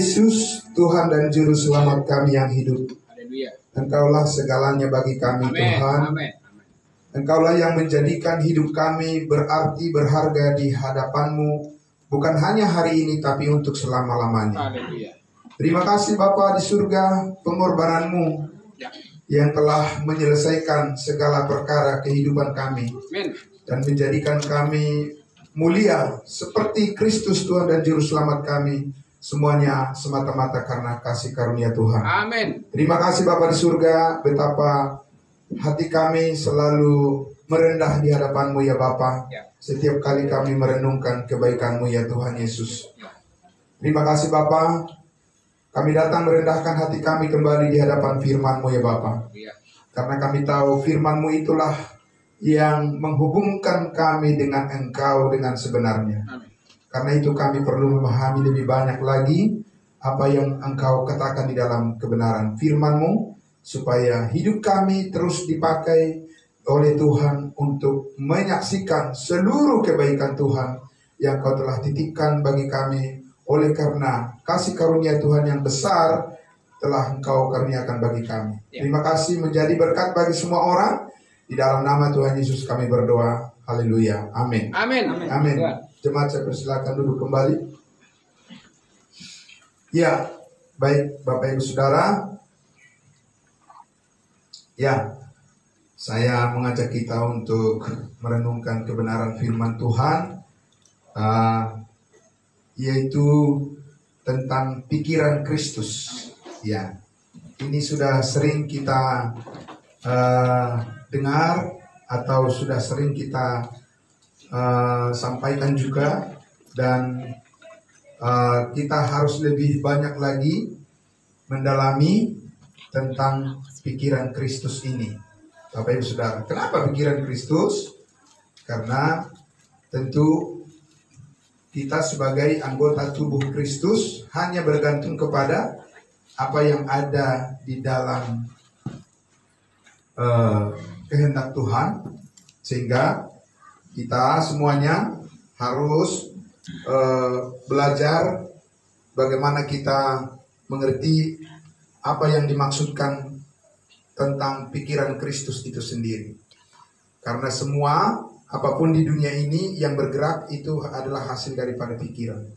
Yesus, Tuhan dan Juru Selamat kami yang hidup. Engkaulah segalanya bagi kami, Tuhan. Engkaulah yang menjadikan hidup kami berarti berharga di hadapan-Mu, bukan hanya hari ini tapi untuk selama-lamanya. Terima kasih Bapa di surga, pengorbanan-Mu yang telah menyelesaikan segala perkara kehidupan kami dan menjadikan kami mulia seperti Kristus Tuhan dan Juru Selamat kami. Semuanya semata-mata karena kasih karunia Tuhan. Amin. Terima kasih Bapa di surga, betapa hati kami selalu merendah di hadapan-Mu ya Bapa. Setiap kali kami merenungkan kebaikan-Mu ya Tuhan Yesus. Terima kasih Bapa. Kami datang merendahkan hati kami kembali di hadapan firman-Mu ya Bapa. Karena kami tahu firman-Mu itulah yang menghubungkan kami dengan Engkau dengan sebenarnya. Amin. Karena itu kami perlu memahami lebih banyak lagi apa yang Engkau katakan di dalam kebenaran firman-Mu, supaya hidup kami terus dipakai oleh Tuhan untuk menyaksikan seluruh kebaikan Tuhan yang Kau telah titipkan bagi kami. Oleh karena kasih karunia Tuhan yang besar telah Engkau karuniakan bagi kami. Terima kasih menjadi berkat bagi semua orang. Di dalam nama Tuhan Yesus kami berdoa. Haleluya. Amin. Amin. Amin. Jemaat saya persilakan duduk kembali. Ya, baik Bapak Ibu Saudara. Ya, saya mengajak kita untuk merenungkan kebenaran firman Tuhan, yaitu tentang pikiran Kristus. Ya, ini sudah sering kita dengar atau sudah sering kita sampaikan juga, dan kita harus lebih banyak lagi mendalami tentang pikiran Kristus ini. Bapak Ibu Saudara, kenapa pikiran Kristus? Karena tentu kita sebagai anggota tubuh Kristus hanya bergantung kepada apa yang ada di dalam kehendak Tuhan, sehingga kita semuanya harus belajar bagaimana kita mengerti apa yang dimaksudkan tentang pikiran Kristus itu sendiri. Karena semua apapun di dunia ini yang bergerak itu adalah hasil daripada pikiran.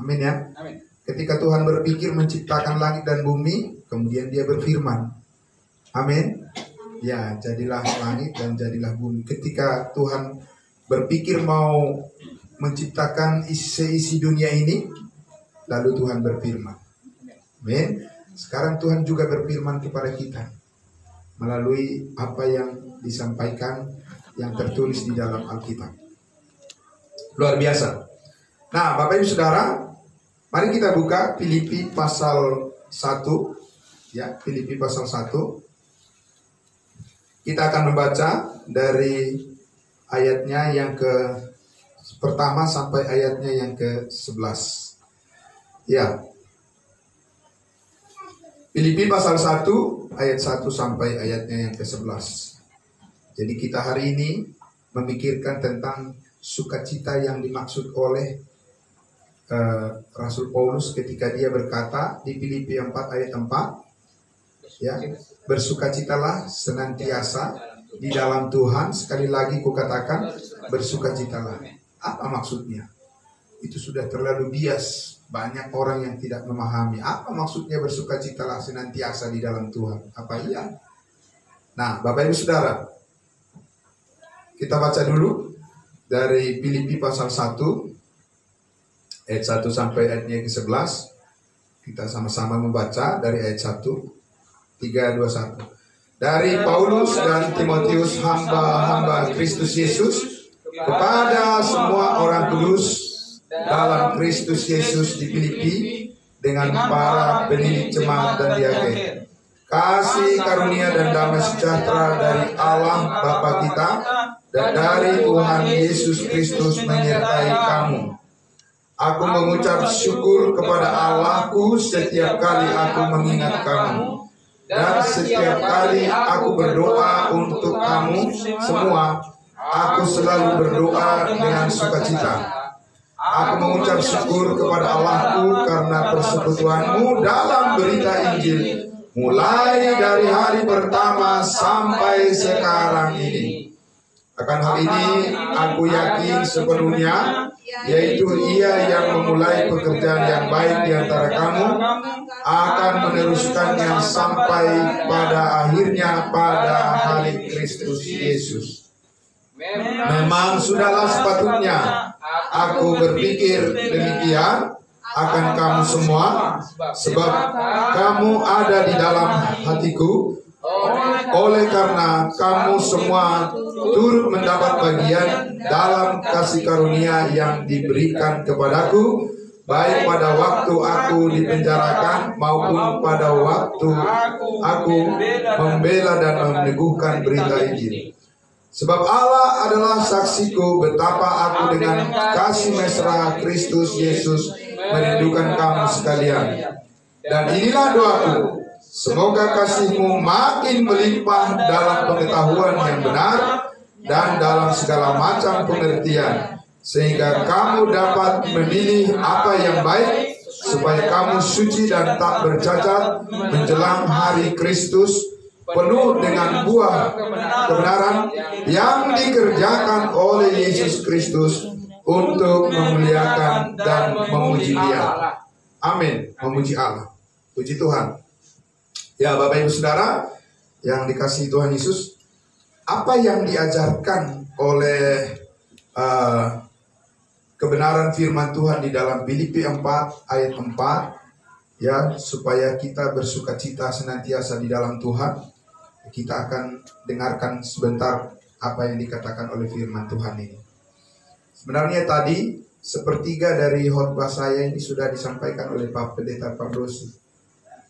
Amin ya. Amin. Ketika Tuhan berpikir menciptakan langit dan bumi, kemudian Dia berfirman. Amin. Ya, jadilah langit dan jadilah bumi. Ketika Tuhan berpikir mau menciptakan isi dunia ini, lalu Tuhan berfirman. Amin. Sekarang Tuhan juga berfirman kepada kita melalui apa yang disampaikan, yang tertulis di dalam Alkitab. Luar biasa. Nah, Bapak Ibu Saudara, mari kita buka Filipi pasal 1. Ya, Filipi pasal 1. Kita akan membaca dari ayatnya yang pertama sampai ayatnya yang ke-11. Ya. Filipi pasal 1 ayat 1 sampai ayatnya yang ke-11. Jadi kita hari ini memikirkan tentang sukacita yang dimaksud oleh Rasul Paulus ketika dia berkata di Filipi 4 ayat 4. Ya, bersukacitalah senantiasa di dalam Tuhan. Sekali lagi kukatakan, bersukacitalah. Apa maksudnya? Itu sudah terlalu bias. Banyak orang yang tidak memahami apa maksudnya bersukacitalah senantiasa di dalam Tuhan. Apa iya? Nah, Bapak Ibu Saudara, kita baca dulu dari Filipi pasal 1 ayat 1 sampai ayatnya ke-11. Kita sama-sama membaca dari ayat 1. 3, 2, 1. Dari Paulus dan Timotius, hamba-hamba Kristus Yesus, kepada semua orang kudus dalam Kristus Yesus di Filipi, dengan para pendidik jemaat dan diaken. Kasih karunia dan damai sejahtera dari Allah Bapa kita dan dari Tuhan Yesus Kristus menyertai kamu. Aku mengucap syukur kepada Allahku setiap kali aku mengingat kamu. Dan setiap kali aku berdoa untuk kamu semua, aku selalu berdoa dengan sukacita. Aku mengucap syukur kepada Allahku karena persekutuanmu dalam berita Injil, mulai dari hari pertama sampai sekarang ini. Akan hal ini aku yakin sepenuhnya, yaitu Ia yang memulai pekerjaan yang baik di antara kamu akan meneruskannya sampai pada akhirnya pada hari Kristus Yesus. Memang sudahlah sepatutnya aku berpikir demikian akan kamu semua, sebab kamu ada di dalam hatiku. Oleh karena kamu semua turut mendapat bagian dalam kasih karunia yang diberikan kepadaku, baik pada waktu aku dipenjarakan maupun pada waktu aku membela dan meneguhkan berita Injil. Sebab Allah adalah saksiku betapa aku dengan kasih mesra Kristus Yesus merindukan kamu sekalian. Dan inilah doaku, semoga kasihmu makin melimpah dalam pengetahuan yang benar dan dalam segala macam pengertian, sehingga kamu dapat memilih apa yang baik, supaya kamu suci dan tak bercacat menjelang hari Kristus, penuh dengan buah kebenaran yang dikerjakan oleh Yesus Kristus untuk memuliakan dan memuji Dia. Amin. Memuji Allah. Puji Tuhan. Ya, Bapak Ibu Saudara yang dikasihi Tuhan Yesus, apa yang diajarkan oleh kebenaran firman Tuhan di dalam Filipi 4 ayat 4, ya, supaya kita bersukacita senantiasa di dalam Tuhan. Kita akan dengarkan sebentar apa yang dikatakan oleh firman Tuhan ini. Sebenarnya tadi sepertiga dari khotbah saya ini sudah disampaikan oleh Pak Pendeta Pardosi,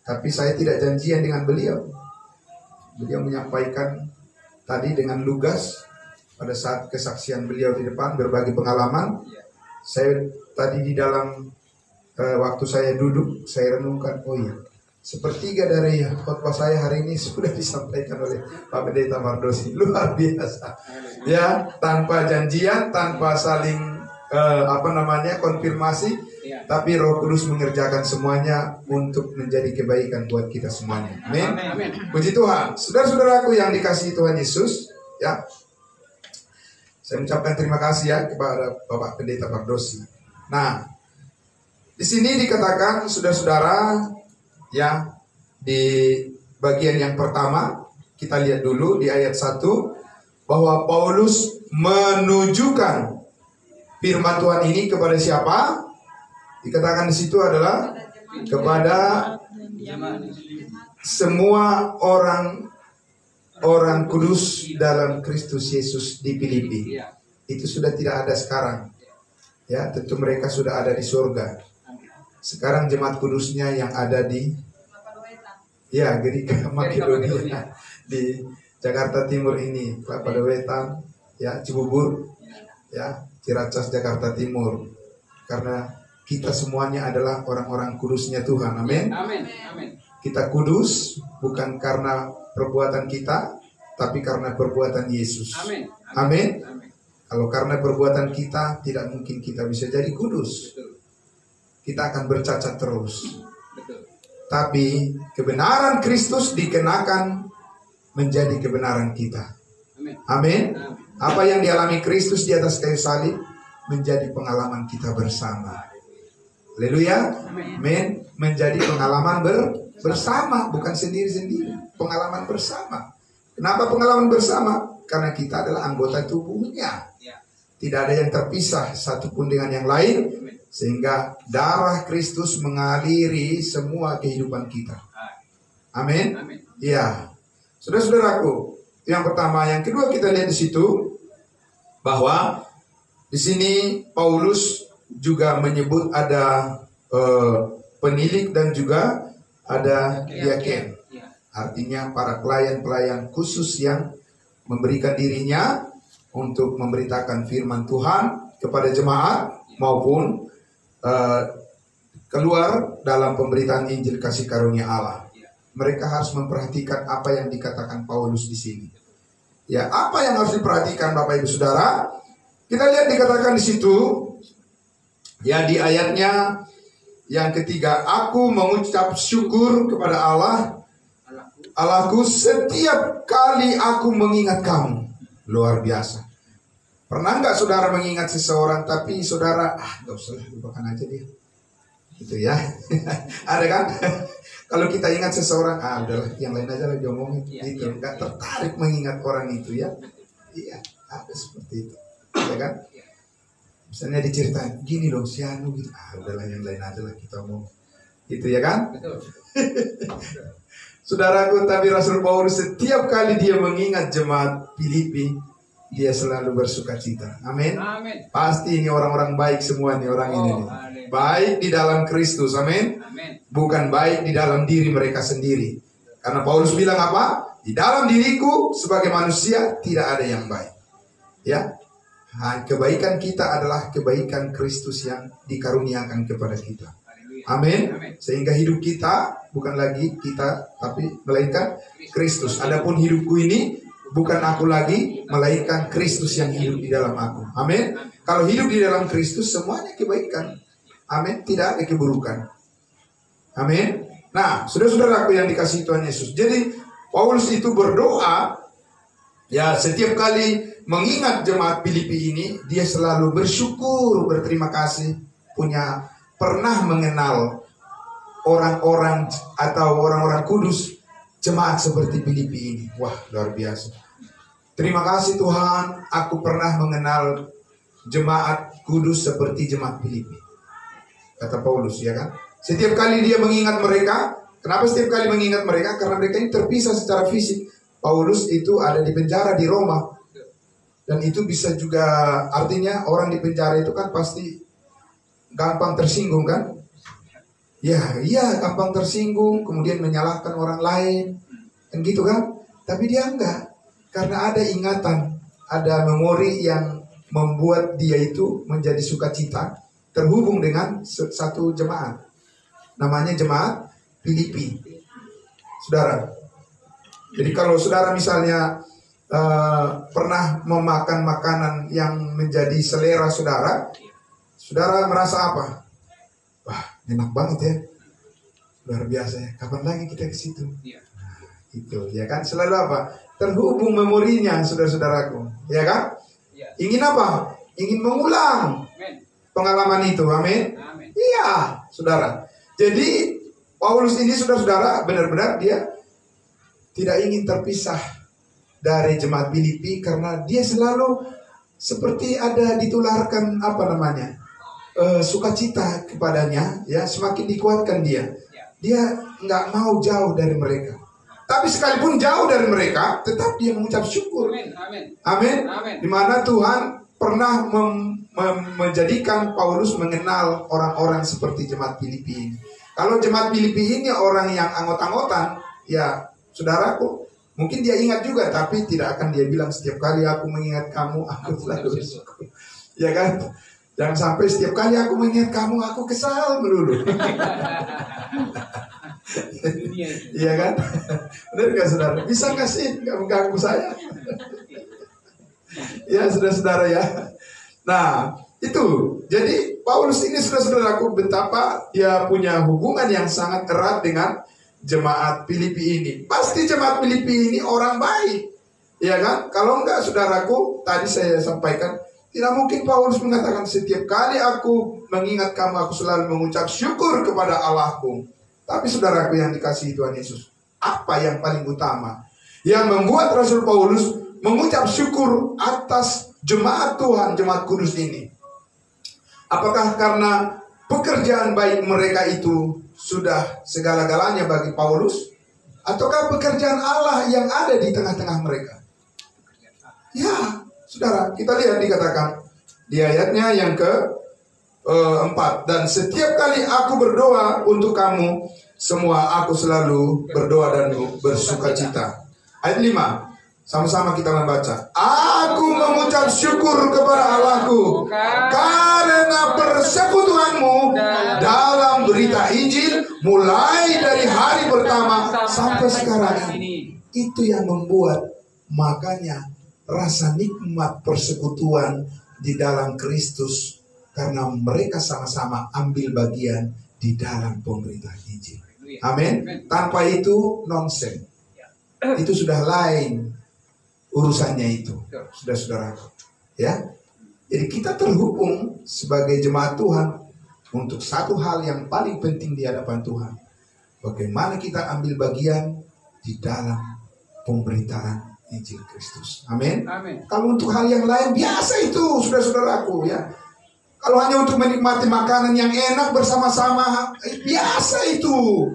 tapi saya tidak janjian dengan beliau. Beliau menyampaikan tadi dengan lugas pada saat kesaksian beliau di depan, berbagi pengalaman. Saya tadi di dalam waktu saya duduk, saya renungkan, oh iya, sepertiga dari khotbah saya hari ini sudah disampaikan oleh Pak Pendeta Pardosi. Luar biasa. Ya, tanpa janjian, tanpa saling konfirmasi, tapi Roh Kudus mengerjakan semuanya untuk menjadi kebaikan buat kita semuanya. Amin. Puji Tuhan. Saudara-saudaraku yang dikasihi Tuhan Yesus, ya, saya mengucapkan terima kasih ya kepada Bapak Pendeta Pardosi. Nah, di sini dikatakan saudara-saudara, ya, di bagian yang pertama kita lihat dulu di ayat 1 bahwa Paulus menunjukkan firman Tuhan ini kepada siapa? Dikatakan di situ adalah kepada semua orang kudus dalam Kristus Yesus di Filipi. Itu sudah tidak ada sekarang. Ya, tentu mereka sudah ada di surga. Sekarang jemaat kudusnya yang ada di Gereja Makedonia di Jakarta Timur ini, Kelapa Wetan, ya, Cibubur, ya, Ciracas, Jakarta Timur. Karena kita semuanya adalah orang-orang kudusnya Tuhan. Amin. Kita kudus bukan karena perbuatan kita, tapi karena perbuatan Yesus. Amin. Kalau karena perbuatan kita, tidak mungkin kita bisa jadi kudus. Kita akan bercacat terus. Tapi kebenaran Kristus dikenakan menjadi kebenaran kita. Amin. Apa yang dialami Kristus di atas kayu salib menjadi pengalaman kita bersama. Haleluya. Amin. Menjadi pengalaman bersama, bukan sendiri-sendiri. Pengalaman bersama. Kenapa pengalaman bersama? Karena kita adalah anggota tubuhnya. Tidak ada yang terpisah satupun dengan yang lain, sehingga darah Kristus mengaliri semua kehidupan kita. Amin. Ya, saudara-saudaraku, yang pertama, yang kedua kita lihat di situ bahwa di sini Paulus juga menyebut ada penilik dan juga ada diaken. Artinya para pelayan-pelayan khusus yang memberikan dirinya untuk memberitakan firman Tuhan kepada jemaat maupun keluar dalam pemberitaan Injil kasih karunia Allah. Mereka harus memperhatikan apa yang dikatakan Paulus di sini. Ya, apa yang harus diperhatikan Bapak Ibu Saudara? Kita lihat dikatakan di situ Ya, di ayatnya yang ketiga, aku mengucap syukur kepada Allahku setiap kali aku mengingat kamu. Luar biasa. Pernah nggak saudara mengingat seseorang tapi saudara nggak usah, lupakan aja dia, gitu ya? Ada kan? Kalau kita ingat seseorang, udahlah yang lain aja lagi ngomongin, gitu. Nggak tertarik mengingat orang itu ya? Iya, ada seperti itu, ya kan? Misalnya diceritain, gini dong si Anu gitu, udahlah yang lain aja lah kita ngomong, gitu ya kan? Saudaraku, tapi Rasul Paulus setiap kali dia mengingat jemaat Filipi, dia selalu bersuka cita. Amin. Pasti ini orang-orang baik semua nih orang ini nih. Baik di dalam Kristus. Amin. Bukan baik di dalam diri mereka sendiri. Karena Paulus bilang apa? Di dalam diriku sebagai manusia tidak ada yang baik. Ya. Kebaikan kita adalah kebaikan Kristus yang dikaruniakan kepada kita. Amin. Sehingga hidup kita bukan lagi kita, tapi melainkan Kristus. Adapun hidupku ini bukan aku lagi, melainkan Kristus yang hidup di dalam aku. Amin. Kalau hidup di dalam Kristus semuanya kebaikan. Amin. Tidak ada keburukan. Amin. Nah, saudara-saudaraku yang dikasihi Tuhan Yesus. Jadi Paulus itu berdoa, ya, setiap kali mengingat jemaat Filipi ini, dia selalu bersyukur, berterima kasih, pernah mengenal orang-orang atau orang-orang kudus jemaat seperti Filipi ini. Wah, luar biasa. Terima kasih Tuhan, aku pernah mengenal jemaat kudus seperti jemaat Filipi, kata Paulus, ya kan? Setiap kali dia mengingat mereka. Kenapa setiap kali mengingat mereka? Karena mereka ini terpisah secara fisik. Paulus itu ada di penjara di Roma. Dan itu bisa juga, artinya orang di penjara itu kan pasti gampang tersinggung kan? Ya, iya, gampang tersinggung, kemudian menyalahkan orang lain, kan gitu kan? Tapi dia enggak, karena ada ingatan, ada memori yang membuat dia itu menjadi sukacita, terhubung dengan satu jemaat, namanya jemaat Filipi, saudara. Jadi kalau saudara misalnya pernah memakan makanan yang menjadi selera saudara, saudara merasa apa? Wah, enak banget ya, luar biasa ya. Kapan lagi kita ke situ? Nah, itu ya kan, selalu apa? Terhubung memorinya, saudara-saudaraku, ya kan? Ingin apa? Ingin mengulang pengalaman itu, amin? Iya, saudara. Jadi Paulus ini, saudara-saudara, benar-benar dia tidak ingin terpisah dari jemaat Filipi, karena dia selalu seperti ada ditularkan sukacita kepadanya, ya, semakin dikuatkan dia nggak mau jauh dari mereka. Tapi sekalipun jauh dari mereka, tetap dia mengucap syukur. Amin. Dimana Tuhan pernah menjadikan Paulus mengenal orang-orang seperti jemaat Filipi ini. Kalau jemaat Filipi ini orang yang anggot-anggotan, ya saudaraku, mungkin dia ingat juga, tapi tidak akan dia bilang setiap kali aku mengingat kamu, aku selalu bersyukur. Ya kan? Jangan sampai setiap kali aku mengingat kamu, aku kesal melulu. Iya kan? Benar gak saudara? Bisa gak sih gak mengganggu saya? Ya, saudara-saudara ya. Nah, itu. Jadi Paulus ini, saudara-saudaraku, betapa dia punya hubungan yang sangat erat dengan jemaat Filipi ini. Pasti jemaat Filipi ini orang baik, ya kan? Kalau enggak, saudaraku, tadi saya sampaikan, tidak mungkin Paulus mengatakan setiap kali aku mengingat kamu, aku selalu mengucap syukur kepada Allahku. Tapi saudaraku yang dikasihi Tuhan Yesus, apa yang paling utama yang membuat Rasul Paulus mengucap syukur atas jemaat Tuhan, jemaat kudus ini? Apakah karena pekerjaan baik mereka itu sudah segala-galanya bagi Paulus, ataukah pekerjaan Allah yang ada di tengah-tengah mereka? Ya, saudara, kita lihat dikatakan di ayatnya yang ke-4, dan setiap kali aku berdoa untuk kamu semua, aku selalu berdoa dan bersukacita. Ayat 5, sama-sama kita membaca. Aku mengucap syukur kepada Allahku karena persekutuanmu dalam berita Injil mulai dari hari pertama sampai sekarang ini. Itu yang membuat, makanya rasa nikmat persekutuan di dalam Kristus Karena mereka sama-sama ambil bagian di dalam pemberitaan Injil. Amin. Tanpa itu nonsen. Itu sudah lain urusannya itu, saudara-saudara. Ya. Jadi kita terhubung sebagai jemaat Tuhan untuk satu hal yang paling penting di hadapan Tuhan. Bagaimana kita ambil bagian di dalam pemberitaan Injil Kristus. Amin. Kalau untuk hal yang lain biasa itu, saudara-saudaraku ya. Kalau hanya untuk menikmati makanan yang enak bersama-sama, biasa itu.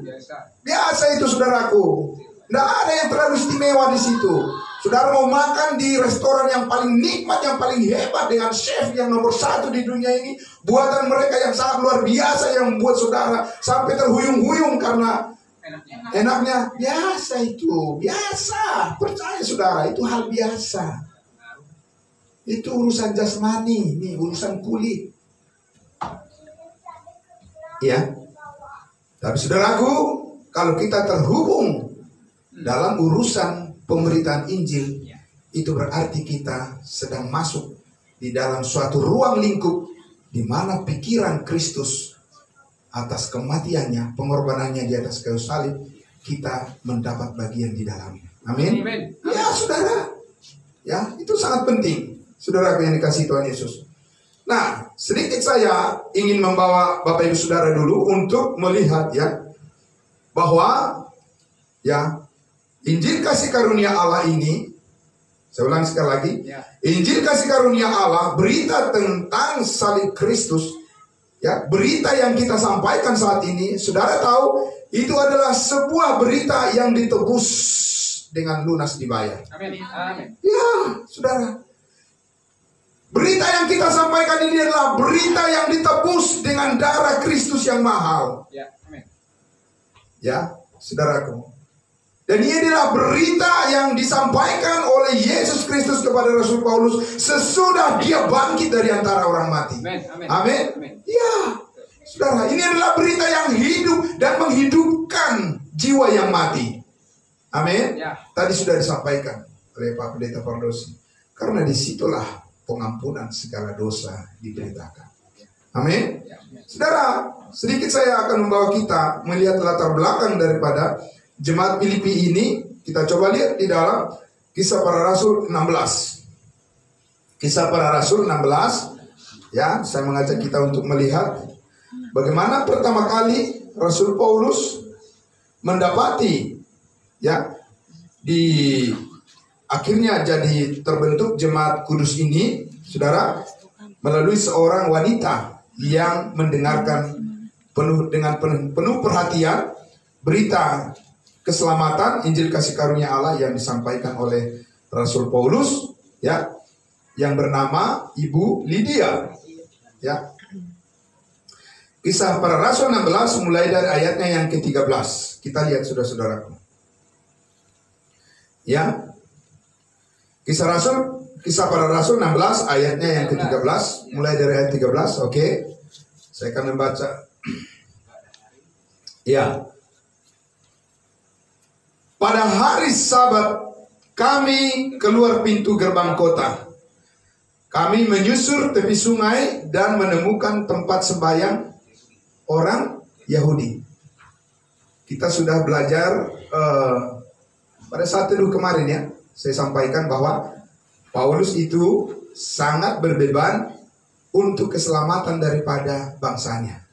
Biasa itu, saudaraku. Tidak ada yang terlalu istimewa di situ. Saudara mau makan di restoran yang paling nikmat, yang paling hebat dengan chef yang nomor 1 di dunia ini, buatan mereka yang sangat luar biasa yang membuat saudara sampai terhuyung-huyung karena enaknya. Biasa itu, biasa. Percaya saudara, itu hal biasa. Itu urusan jasmani, ini urusan kulit. Ya. Tapi saudaraku, kalau kita terhubung dalam urusan pemberitaan Injil, itu berarti kita sedang masuk di dalam suatu ruang lingkup di mana pikiran Kristus atas kematiannya, pengorbanannya di atas kayu salib, kita mendapat bagian di dalamnya. Amin. Ya, saudara. Ya, itu sangat penting. Saudara yang dikasihi Tuhan Yesus. Nah, sedikit saya ingin membawa Bapak Ibu Saudara dulu untuk melihat ya bahwa ya Injil kasih karunia Allah ini, saya ulang sekali lagi, Injil kasih karunia Allah, berita tentang salib Kristus, ya, berita yang kita sampaikan saat ini, saudara tahu, itu adalah sebuah berita yang ditebus dengan lunas dibayar. Amin. Ya, saudara. Berita yang kita sampaikan ini adalah berita yang ditebus dengan darah Kristus yang mahal. Ya, saudaraku. Dan ini adalah berita yang disampaikan oleh Yesus Kristus kepada Rasul Paulus sesudah dia bangkit dari antara orang mati. Amin. Ya, saudara, ini adalah berita yang hidup dan menghidupkan jiwa yang mati. Amin. Tadi sudah disampaikan oleh Pak Pendeta Pardosi. Karena disitulah pengampunan segala dosa diberitakan. Amin. Saudara, sedikit saya akan membawa kita melihat latar belakang daripada jemaat Filipi ini. Kita coba lihat di dalam Kisah Para Rasul 16. Kisah Para Rasul 16. Ya, saya mengajak kita untuk melihat bagaimana pertama kali Rasul Paulus mendapati ya di akhirnya jadi terbentuk jemaat kudus ini, saudara, melalui seorang wanita yang mendengarkan dengan penuh perhatian berita keselamatan Injil kasih karunia Allah yang disampaikan oleh Rasul Paulus, ya, yang bernama Ibu Lydia, ya. Kisah Para Rasul 16 mulai dari ayatnya yang ke-13. Kita lihat saudara-saudaraku. Ya. Kisah Para Rasul 16 ayatnya yang ke-13 mulai dari ayat 13. Oke. Saya akan membaca. Ya. Pada hari Sabat kami keluar pintu gerbang kota. Kami menyusur tepi sungai dan menemukan tempat sembahyang orang Yahudi. Kita sudah belajar pada saat teduh kemarin ya. Saya sampaikan bahwa Paulus itu sangat berbeban untuk keselamatan daripada bangsanya.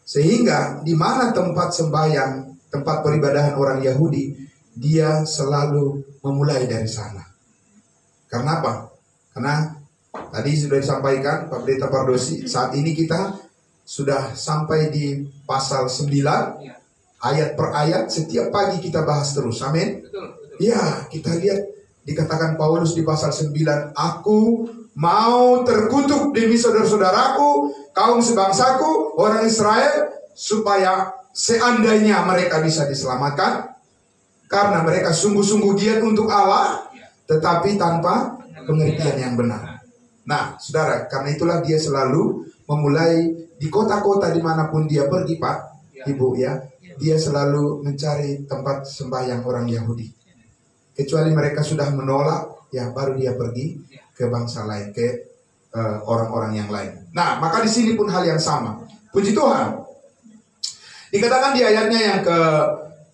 Sehingga di mana tempat sembahyang, tempat peribadahan orang Yahudi, dia selalu memulai dari sana. Karena apa? Karena tadi sudah disampaikan Pak Pendeta Pardosi, saat ini kita sudah sampai di pasal 9 ayat per ayat, setiap pagi kita bahas terus. Amin. Ya, kita lihat dikatakan Paulus di pasal 9, aku mau terkutuk demi saudara-saudaraku, kaum sebangsaku, orang Israel, supaya seandainya mereka bisa diselamatkan, karena mereka sungguh-sungguh giat untuk Allah, tetapi tanpa pengertian yang benar. Nah, saudara, karena itulah dia selalu memulai di kota-kota dimanapun dia pergi, Pak, Ibu, ya, dia selalu mencari tempat sembahyang orang Yahudi. Kecuali mereka sudah menolak, ya baru dia pergi ke bangsa lain, ke orang-orang yang lain. Nah, maka di sini pun hal yang sama. Puji Tuhan. Dikatakan di ayatnya yang ke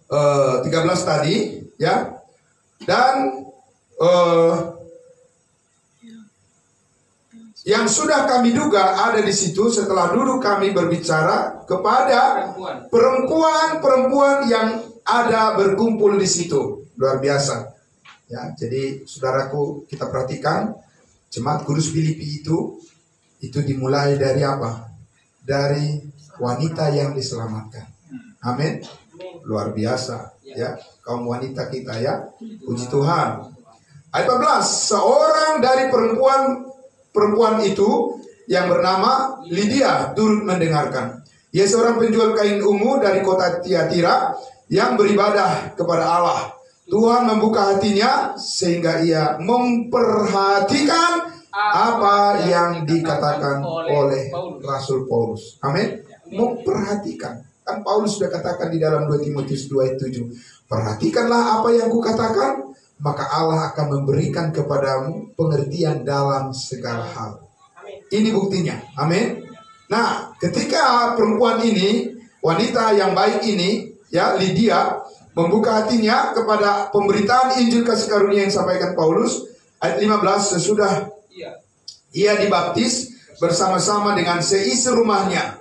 13 tadi, ya. Dan yang sudah kami duga ada di situ setelah dulu kami berbicara kepada perempuan-perempuan yang ada berkumpul di situ. Luar biasa. Ya, jadi saudaraku, kita perhatikan jemaat Kudus Filipi itu dimulai dari apa? Dari wanita yang diselamatkan. Amin. Luar biasa, ya, kaum wanita kita, ya. Puji Tuhan. Ayat 14, seorang dari perempuan itu yang bernama Lydia turut mendengarkan. Ia seorang penjual kain ungu dari kota Tiatira yang beribadah kepada Allah. Tuhan membuka hatinya sehingga ia memperhatikan apa yang dikatakan oleh Rasul Paulus. Amin. Memperhatikan. Kan Paulus sudah katakan di dalam 2 Timotius 2 ayat 7. Perhatikanlah apa yang kukatakan, maka Allah akan memberikan kepadamu pengertian dalam segala hal. Ini buktinya. Amin. Nah, ketika perempuan ini, wanita yang baik ini, ya, Lydia, membuka hatinya kepada pemberitaan Injil kasih karunia yang disampaikan Paulus, ayat 15, sesudah ia dibaptis bersama-sama dengan seisi rumahnya.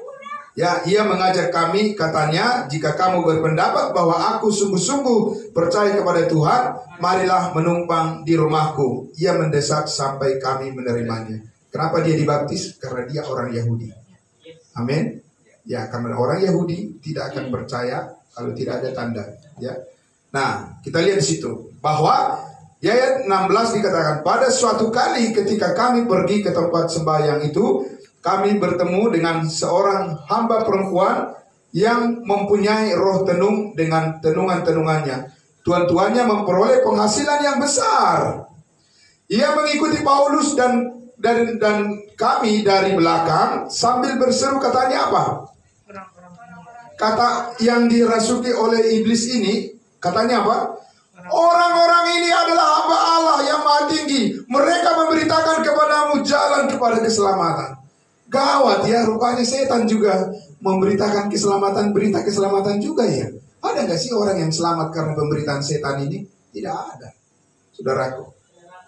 Ya, ia mengajak kami, katanya, jika kamu berpendapat bahwa aku sungguh-sungguh percaya kepada Tuhan, marilah menumpang di rumahku. Ia mendesak sampai kami menerimanya. Kenapa dia dibaptis? Karena dia orang Yahudi. Amin. Ya, karena orang Yahudi tidak akan percaya kalau tidak ada tanda. Ya. Nah, kita lihat di situ bahwa di ayat 16 dikatakan, pada suatu kali ketika kami pergi ke tempat sembahyang itu, kami bertemu dengan seorang hamba perempuan yang mempunyai roh tenung dengan tenungan-tenungannya. Tuan-tuannya memperoleh penghasilan yang besar. Ia mengikuti Paulus dan kami dari belakang sambil berseru, katanya apa? Kata yang dirasuki oleh iblis ini, katanya apa? Orang-orang ini adalah hamba Allah yang maha tinggi. Mereka memberitakan kepadamu jalan kepada keselamatan. Gawat ya, rupanya setan juga memberitakan keselamatan, berita keselamatan juga ya. Ada nggak sih orang yang selamat karena pemberitaan setan ini? Tidak ada, saudaraku.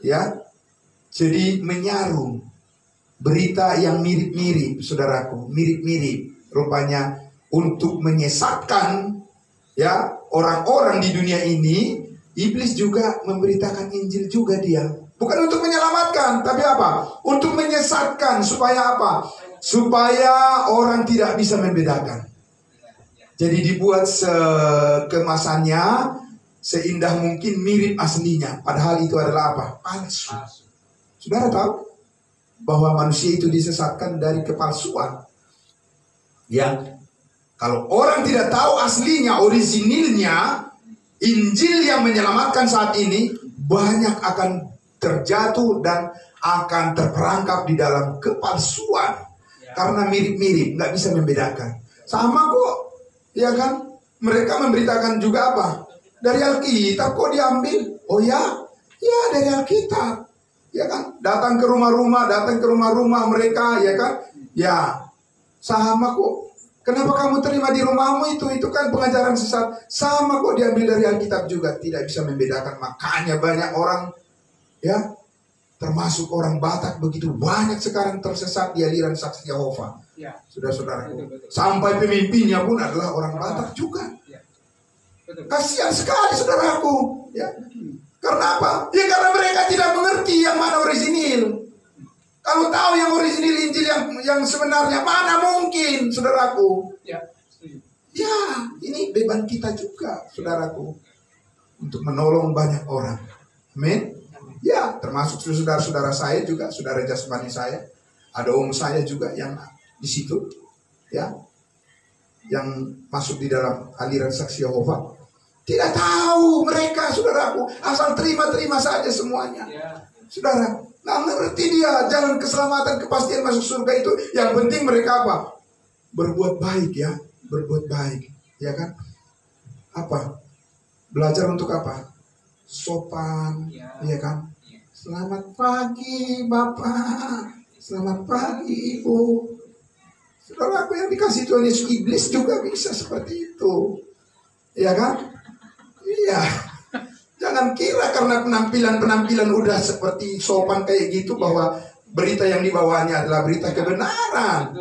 Ya, jadi menyarum berita yang mirip-mirip, saudaraku, mirip-mirip. Rupanya untuk menyesatkan ya orang-orang di dunia ini, iblis juga memberitakan Injil juga dia. Bukan untuk menyelamatkan, tapi apa? Untuk menyesatkan, supaya apa? Supaya orang tidak bisa membedakan. Jadi dibuat kemasannya seindah mungkin mirip aslinya. Padahal itu adalah apa? Palsu. Saudara tahu bahwa manusia itu disesatkan dari kepalsuan. Ya, kalau orang tidak tahu aslinya, orisinilnya, Injil yang menyelamatkan saat ini, banyak akan terjatuh dan akan terperangkap di dalam kepalsuan. Karena mirip-mirip, nggak bisa membedakan. Sama kok, ya kan? Mereka memberitakan juga apa? Dari Alkitab kok diambil? Oh ya, ya dari Alkitab. Ya kan? Datang ke rumah-rumah mereka, ya kan? Ya, sama kok. Kenapa kamu terima di rumahmu itu? Itu kan pengajaran sesat. Sama kok diambil dari Alkitab juga. Tidak bisa membedakan. Makanya banyak orang, ya, termasuk orang Batak begitu banyak sekarang tersesat di aliran Saksi Yehova. Ya. Saudara-saudara. Sampai pemimpinnya pun adalah orang Batak juga. Ya. Kasihan sekali saudaraku. Ya. Karena apa? Ya karena mereka tidak mengerti yang mana orisinil. Kalau tahu yang orisinil Injil yang sebenarnya, mana mungkin, saudaraku? Ya, ya, ini beban kita juga, saudaraku, untuk menolong banyak orang. Amin. Ya, termasuk saudara-saudara saya juga, saudara jasmani saya, ada om saya juga yang di situ, ya, yang masuk di dalam aliran Saksi Yehova. Tidak tahu mereka, saudaraku, asal terima-terima saja semuanya, saudara. Nah, ngerti dia jalan keselamatan, kepastian masuk surga itu. Yang penting mereka apa? Berbuat baik ya, berbuat baik, ya kan? Apa? Belajar untuk apa? Sopan, ya kan? Selamat pagi Bapak, Selamat pagi Ibu. Saudaraku yang dikasih Tuhan Yesus, iblis juga bisa seperti itu. Ya kan? Iya. Jangan kira karena penampilan udah seperti sopan kayak gitu bahwa berita yang dibawanya adalah berita kebenaran.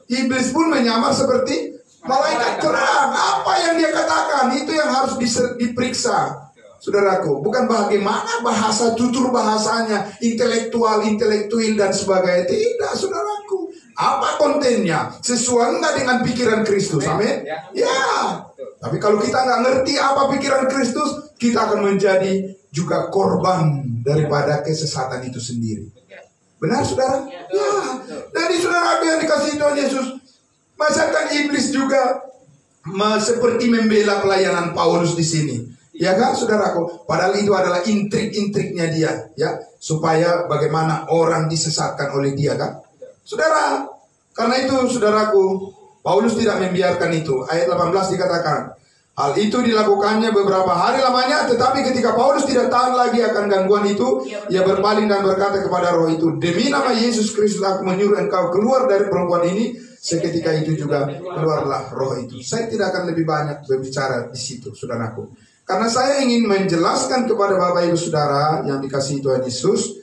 Iblis pun menyamar seperti malaikat terang. Apa yang dia katakan itu yang harus diperiksa. Saudaraku, bukan bagaimana bahasa, tutur bahasanya, intelektual dan sebagainya. Tidak, saudaraku. Apa kontennya? Sesuai nggak dengan pikiran Kristus? Amin? Ya. Tapi kalau kita nggak ngerti apa pikiran Kristus, kita akan menjadi juga korban daripada kesesatan itu sendiri. Benar, saudara? Ya. Jadi saudaraku yang dikasihi Tuhan Yesus, masakan iblis juga seperti membela pelayanan Paulus di sini. Ya kan, saudaraku? Padahal itu adalah intrik-intriknya dia, ya, supaya bagaimana orang disesatkan oleh dia, kan? Saudara, karena itu, saudaraku, Paulus tidak membiarkan itu. Ayat 18 dikatakan, hal itu dilakukannya beberapa hari lamanya, tetapi ketika Paulus tidak tahan lagi akan gangguan itu, ia berpaling dan berkata kepada roh itu, demi nama Yesus Kristus aku menyuruh engkau keluar dari perempuan ini. Seketika itu juga keluarlah roh itu. Saya tidak akan lebih banyak berbicara di situ, saudaraku. Karena saya ingin menjelaskan kepada Bapak Ibu Saudara yang dikasihi Tuhan Yesus,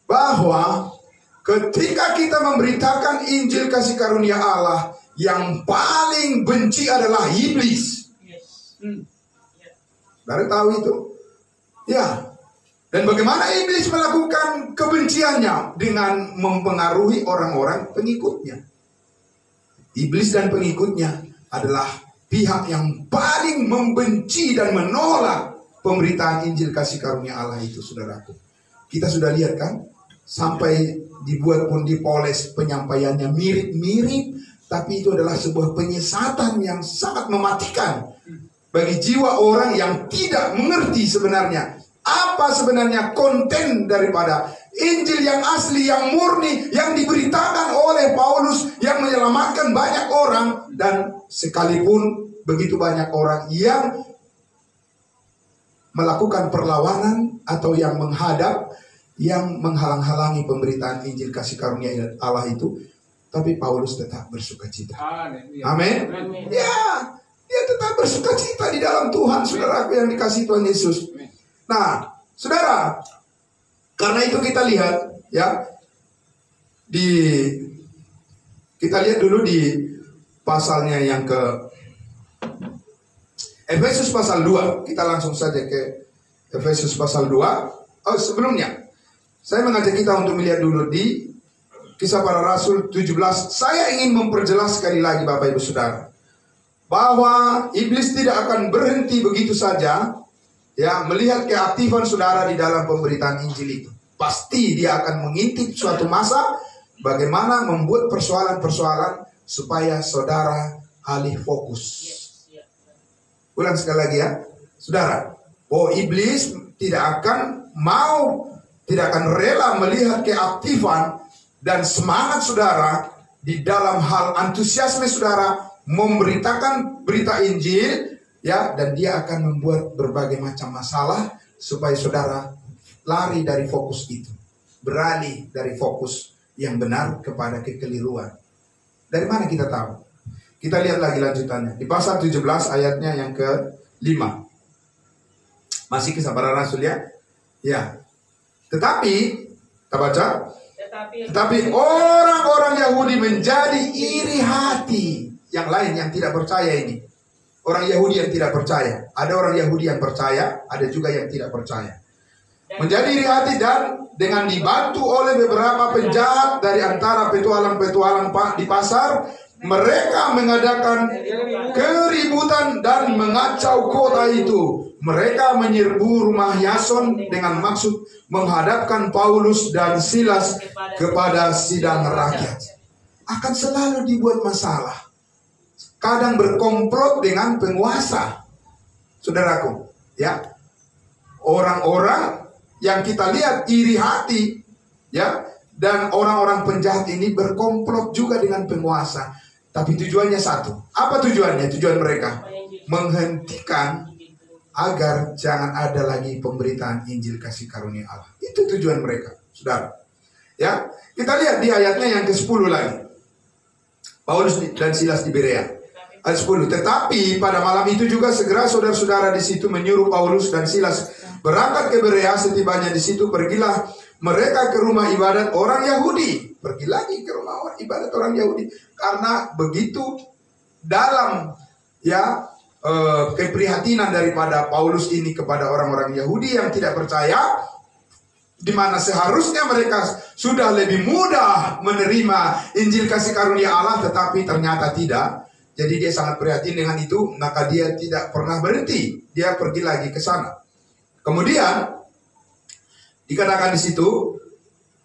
bahwa ketika kita memberitakan Injil kasih karunia Allah, yang paling benci adalah iblis. Saudara tahu itu? Ya. Dan bagaimana iblis melakukan kebenciannya? Dengan mempengaruhi orang-orang pengikutnya. Iblis dan pengikutnya adalah pihak yang paling membenci dan menolak pemberitaan Injil kasih karunia Allah itu, saudaraku. Kita sudah lihat kan, sampai dibuat pun dipoles penyampaiannya mirip-mirip, tapi itu adalah sebuah penyesatan yang sangat mematikan bagi jiwa orang yang tidak mengerti sebenarnya apa sebenarnya konten daripada Injil yang asli, yang murni, yang diberitakan oleh Paulus, yang menyelamatkan banyak orang. Dan sekalipun begitu banyak orang yang melakukan perlawanan atau yang menghadap, yang menghalang-halangi pemberitaan Injil kasih karunia Allah itu, tapi Paulus tetap bersukacita. Amin. Ya, dia tetap bersukacita di dalam Tuhan, saudaraku yang dikasihi Tuhan Yesus. Nah, saudara, karena itu kita lihat, ya, kita lihat dulu di pasalnya yang ke Efesus pasal 2. Kita langsung saja ke Efesus pasal 2. Oh, sebelumnya saya mengajak kita untuk melihat dulu di Kisah Para Rasul 17. Saya ingin memperjelas sekali lagi Bapak Ibu Saudara, bahwa iblis tidak akan berhenti begitu saja, ya, melihat keaktifan saudara di dalam pemberitaan Injil itu. Pasti dia akan mengintip suatu masa bagaimana membuat persoalan-persoalan supaya saudara alih fokus. Ulang sekali lagi ya, saudara. Oh, iblis tidak akan rela melihat keaktifan dan semangat saudara di dalam hal antusiasme saudara memberitakan berita Injil, ya, dan dia akan membuat berbagai macam masalah supaya saudara lari dari fokus itu, beralih dari fokus yang benar kepada kekeliruan. Dari mana kita tahu? Kita lihat lagi lanjutannya di pasal 17 ayatnya yang ke-5. Masih Kisah Para Rasul, ya. Ya. Tetapi kita baca, tetapi orang-orang Yahudi menjadi iri hati. Yang lain yang tidak percaya ini, orang Yahudi yang tidak percaya. Ada orang Yahudi yang percaya, ada juga yang tidak percaya. Menjadi iri hati dan dengan dibantu oleh beberapa penjahat dari antara petualang-petualang di pasar, mereka mengadakan keributan dan mengacau kota itu. Mereka menyerbu rumah Yason dengan maksud menghadapkan Paulus dan Silas kepada sidang rakyat. Akan selalu dibuat masalah. Kadang berkomplot dengan penguasa, saudaraku, ya. Orang-orang yang kita lihat iri hati, ya, dan orang-orang penjahat ini berkomplot juga dengan penguasa. Tapi tujuannya satu. Apa tujuannya? Tujuan mereka menghentikan agar jangan ada lagi pemberitaan Injil kasih karunia Allah. Itu tujuan mereka, saudara. Ya, kita lihat di ayatnya yang ke-10 lagi. Paulus dan Silas di Berea. Ayat 10. Tetapi pada malam itu juga segera saudara-saudara di situ menyuruh Paulus dan Silas berangkat ke Berea. Setibanya di situ pergilah mereka ke rumah ibadat orang Yahudi. Pergi lagi ke rumah ibadat orang Yahudi. Karena begitu dalam keprihatinan daripada Paulus ini kepada orang-orang Yahudi yang tidak percaya, di mana seharusnya mereka sudah lebih mudah menerima Injil kasih karunia Allah, tetapi ternyata tidak. Jadi dia sangat prihatin dengan itu, maka dia tidak pernah berhenti. Dia pergi lagi ke sana. Kemudian dikatakan di situ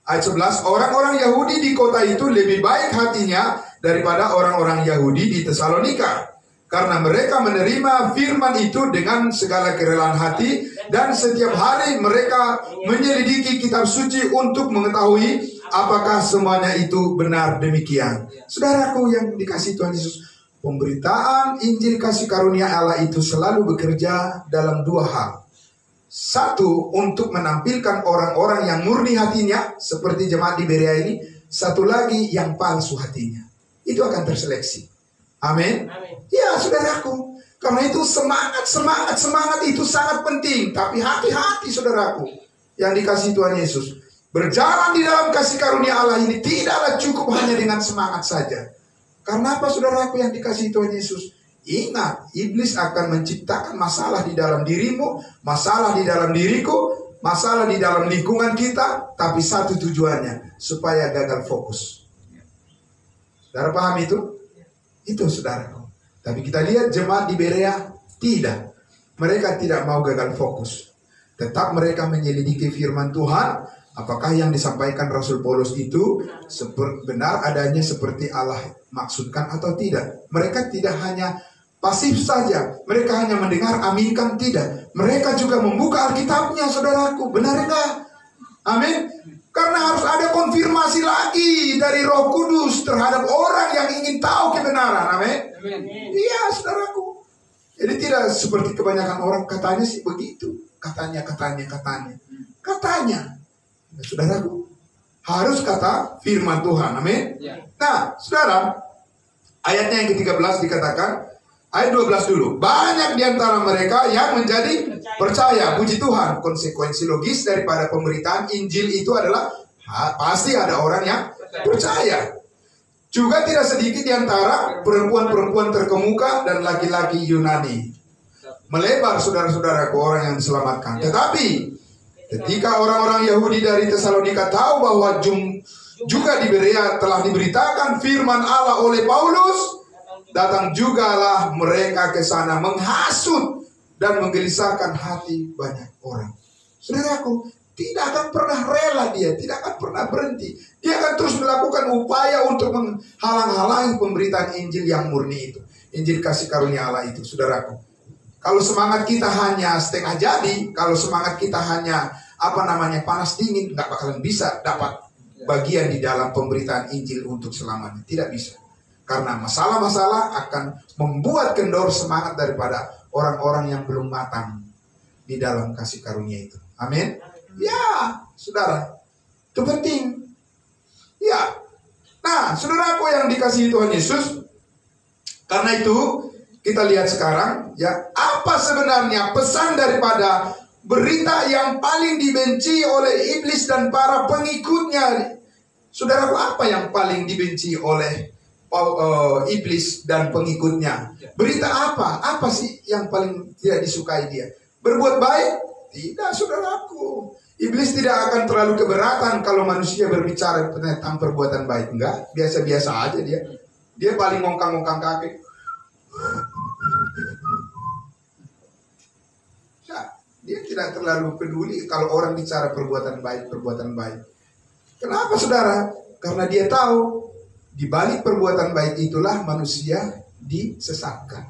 ayat 11, orang-orang Yahudi di kota itu lebih baik hatinya daripada orang-orang Yahudi di Tesalonika, karena mereka menerima firman itu dengan segala kerelaan hati, dan setiap hari mereka menyelidiki kitab suci untuk mengetahui apakah semuanya itu benar demikian. Saudaraku yang dikasihi Tuhan Yesus, pemberitaan Injil kasih karunia Allah itu selalu bekerja dalam dua hal. Satu, untuk menampilkan orang-orang yang murni hatinya, seperti jemaat di Berea ini. Satu lagi, yang palsu hatinya. Itu akan terseleksi. Amin. Ya, saudaraku. Karena itu semangat itu sangat penting. Tapi hati-hati, saudaraku, yang dikasihi Tuhan Yesus. Berjalan di dalam kasih karunia Allah ini tidaklah cukup hanya dengan semangat saja. Karena apa, saudaraku yang dikasihi Tuhan Yesus? Ingat, iblis akan menciptakan masalah di dalam dirimu, masalah di dalam diriku, masalah di dalam lingkungan kita. Tapi satu tujuannya, supaya gagal fokus. Saudara paham itu? Itu, saudaraku. Tapi kita lihat jemaat di Berea tidak. Mereka tidak mau gagal fokus. Tetap mereka menyelidiki firman Tuhan. Apakah yang disampaikan Rasul Paulus itu benar adanya seperti Allah maksudkan atau tidak? Mereka tidak hanya pasif saja. Mereka hanya mendengar aminkan, tidak. Mereka juga membuka Alkitabnya, saudaraku. Benar enggak? Amin. Karena harus ada konfirmasi lagi dari Roh Kudus terhadap orang yang ingin tahu kebenaran. Amin. Iya, saudaraku. Jadi tidak seperti kebanyakan orang katanya sih begitu. Katanya. Saudaraku, harus kata firman Tuhan. Amin. Nah, saudara, ayatnya yang ke-13 dikatakan, ayat 12 dulu. Banyak di antara mereka yang menjadi percaya. Puji Tuhan. Konsekuensi logis daripada pemberitaan Injil itu adalah pasti ada orang yang percaya. Juga tidak sedikit di antara perempuan-perempuan terkemuka dan laki-laki Yunani. Melebar, saudara-saudara, ke orang yang diselamatkan. Tetapi ketika orang-orang Yahudi dari Tesalonika tahu bahwa juga di Berea telah diberitakan firman Allah oleh Paulus, datang jugalah mereka ke sana menghasut dan menggelisahkan hati banyak orang. Saudaraku, tidak akan pernah rela dia, tidak akan pernah berhenti. Dia akan terus melakukan upaya untuk menghalang-halangi pemberitaan Injil yang murni itu. Injil kasih karunia Allah itu, saudaraku. Kalau semangat kita hanya setengah jadi, kalau semangat kita hanya panas dingin, nggak bakalan bisa dapat bagian di dalam pemberitaan Injil untuk selamanya. Tidak bisa. Karena masalah-masalah akan membuat kendor semangat daripada orang-orang yang belum matang di dalam kasih karunia itu. Amin. Ya, saudara, itu penting. Ya. Nah, saudaraku yang dikasihi Tuhan Yesus, karena itu kita lihat sekarang, ya, apa sebenarnya pesan daripada berita yang paling dibenci oleh iblis dan para pengikutnya. Saudaraku, apa yang paling dibenci oleh iblis dan pengikutnya? Berita apa? Apa sih yang paling tidak disukai dia? Berbuat baik? Tidak, saudaraku. Iblis tidak akan terlalu keberatan kalau manusia berbicara tentang perbuatan baik. Enggak, biasa-biasa aja dia. Dia paling ngongkang-ngongkang kaki. Dia tidak terlalu peduli kalau orang bicara perbuatan baik. Kenapa, saudara? Karena dia tahu di balik perbuatan baik itulah manusia disesatkan.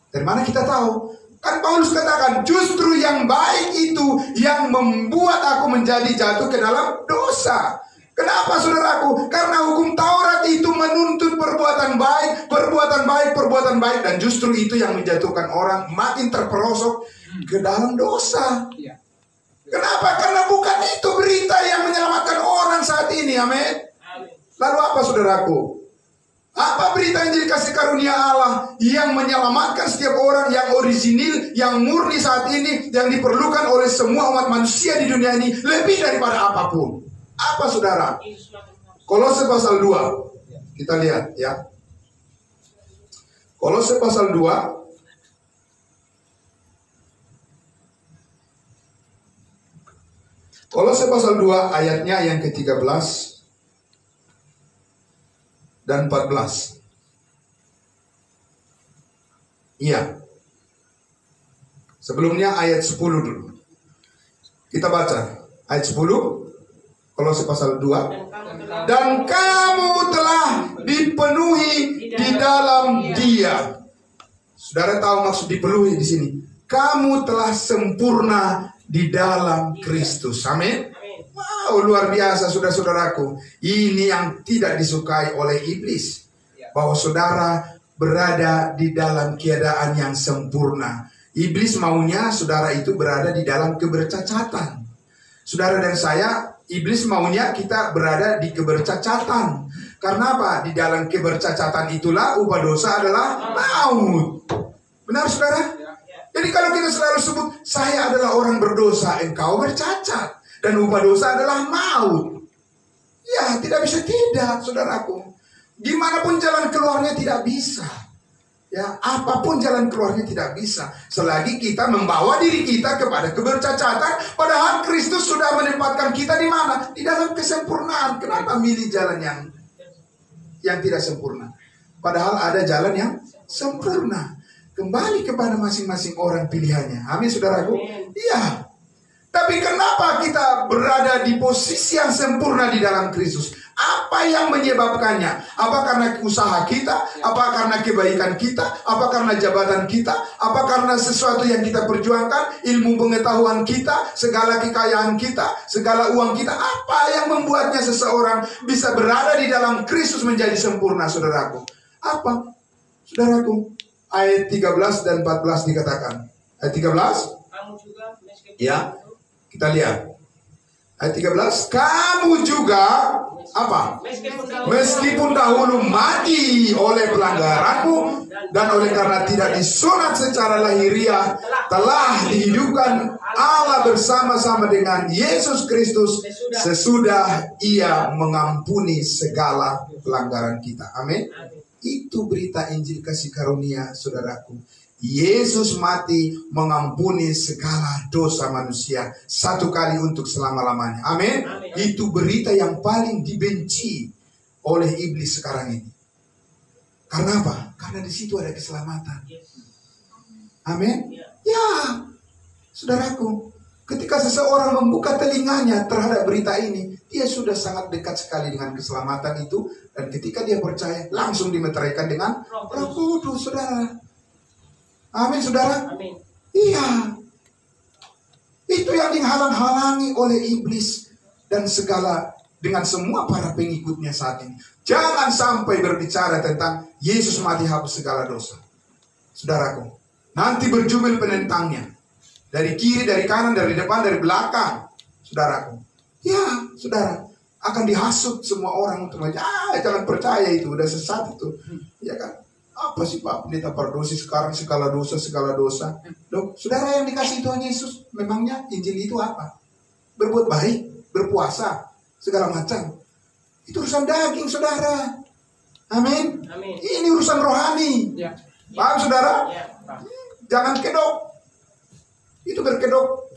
Dari mana kita tahu? Kan Paulus katakan, justru yang baik itu yang membuat aku menjadi jatuh ke dalam dosa. Kenapa, saudaraku? Karena hukum Taurat itu menuntut perbuatan baik, dan justru itu yang menjatuhkan orang makin terperosok ke dalam dosa. Kenapa? Karena bukan itu berita yang menyelamatkan orang saat amin. Lalu apa saudaraku? Apa berita Injil kasih karunia Allah yang menyelamatkan setiap orang, yang orisinil, yang murni saat ini, yang diperlukan oleh semua umat manusia di dunia ini, lebih daripada apapun. Apa saudara? Kolose pasal 2. Kita lihat ya. Kolose pasal 2. Kolose pasal 2 ayatnya yang ke-13 dan 14. Iya. Sebelumnya ayat 10 dulu. Kita baca ayat 10. Kolose pasal 2. Dan kamu telah dipenuhi di dalam Dia. Saudara tahu maksud dipenuhi di sini? Kamu telah sempurna di dalam Kristus. Amin. Wow, luar biasa saudara-saudaraku. Ini yang tidak disukai oleh iblis. Bahwa saudara berada di dalam keadaan yang sempurna. Iblis maunya saudara itu berada di dalam kebercacatan. Saudara dan saya, iblis maunya kita berada di kebercacatan. Karena apa? Di dalam kebercacatan itulah upah dosa adalah maut. Benar saudara? Jadi kalau kita selalu sebut, saya adalah orang berdosa, engkau bercacat. Dan upah dosa adalah maut. Ya, tidak bisa tidak, saudaraku. Gimana pun jalan keluarnya tidak bisa. Ya, apapun jalan keluarnya tidak bisa. Selagi kita membawa diri kita kepada kebercacatan, padahal Kristus sudah menempatkan kita di mana? Di dalam kesempurnaan. Kenapa milih jalan yang tidak sempurna? Padahal ada jalan yang sempurna. Kembali kepada masing-masing orang pilihannya. Amin, saudaraku. Iya. Tapi kenapa kita berada di posisi yang sempurna di dalam Kristus? Apa yang menyebabkannya? Apa karena usaha kita? Apa karena kebaikan kita? Apa karena jabatan kita? Apa karena sesuatu yang kita perjuangkan? Ilmu pengetahuan kita? Segala kekayaan kita? Segala uang kita? Apa yang membuatnya seseorang bisa berada di dalam Kristus menjadi sempurna, saudaraku? Apa? Saudaraku, ayat 13 dan 14 dikatakan. Ayat 13? Kamu juga ya. Kita lihat ayat 13. Kamu juga apa? Meskipun dahulu mati oleh pelanggaranmu dan oleh karena tidak disunat secara lahiriah, telah dihidupkan Allah bersama-sama dengan Yesus Kristus sesudah Ia mengampuni segala pelanggaran kita. Amin. Itu berita Injil kasih karunia, saudaraku. Yesus mati mengampuni segala dosa manusia satu kali untuk selama-lamanya. Amin. Itu berita yang paling dibenci oleh iblis sekarang ini. Karena apa? Karena di situ ada keselamatan. Amin. Ya, saudaraku, ketika seseorang membuka telinganya terhadap berita ini, dia sudah sangat dekat sekali dengan keselamatan itu. Dan ketika dia percaya, langsung dimeteraikan dengan Roh Kudus, saudara. Amin, saudara. Amin. Iya. Itu yang dihalang-halangi oleh iblis dan segala dengan semua para pengikutnya saat ini. Jangan sampai berbicara tentang Yesus mati hapus segala dosa. Saudaraku, nanti berjubel penentangnya. Dari kiri, dari kanan, dari depan, dari belakang. Saudaraku. Ya, saudara. Akan dihasut semua orang untuk jangan percaya itu, udah sesat itu. Ya kan? Apa sih Pak Pendeta Pardosi sekarang segala dosa. Loh, saudara yang dikasih Tuhan Yesus, memangnya Injil itu apa? Berbuat baik, berpuasa, segala macam. Itu urusan daging, saudara. Amin. Amin. Ini urusan rohani. Ya. Paham, saudara? Ya, Pak. Jangan kedok. Itu berkedok.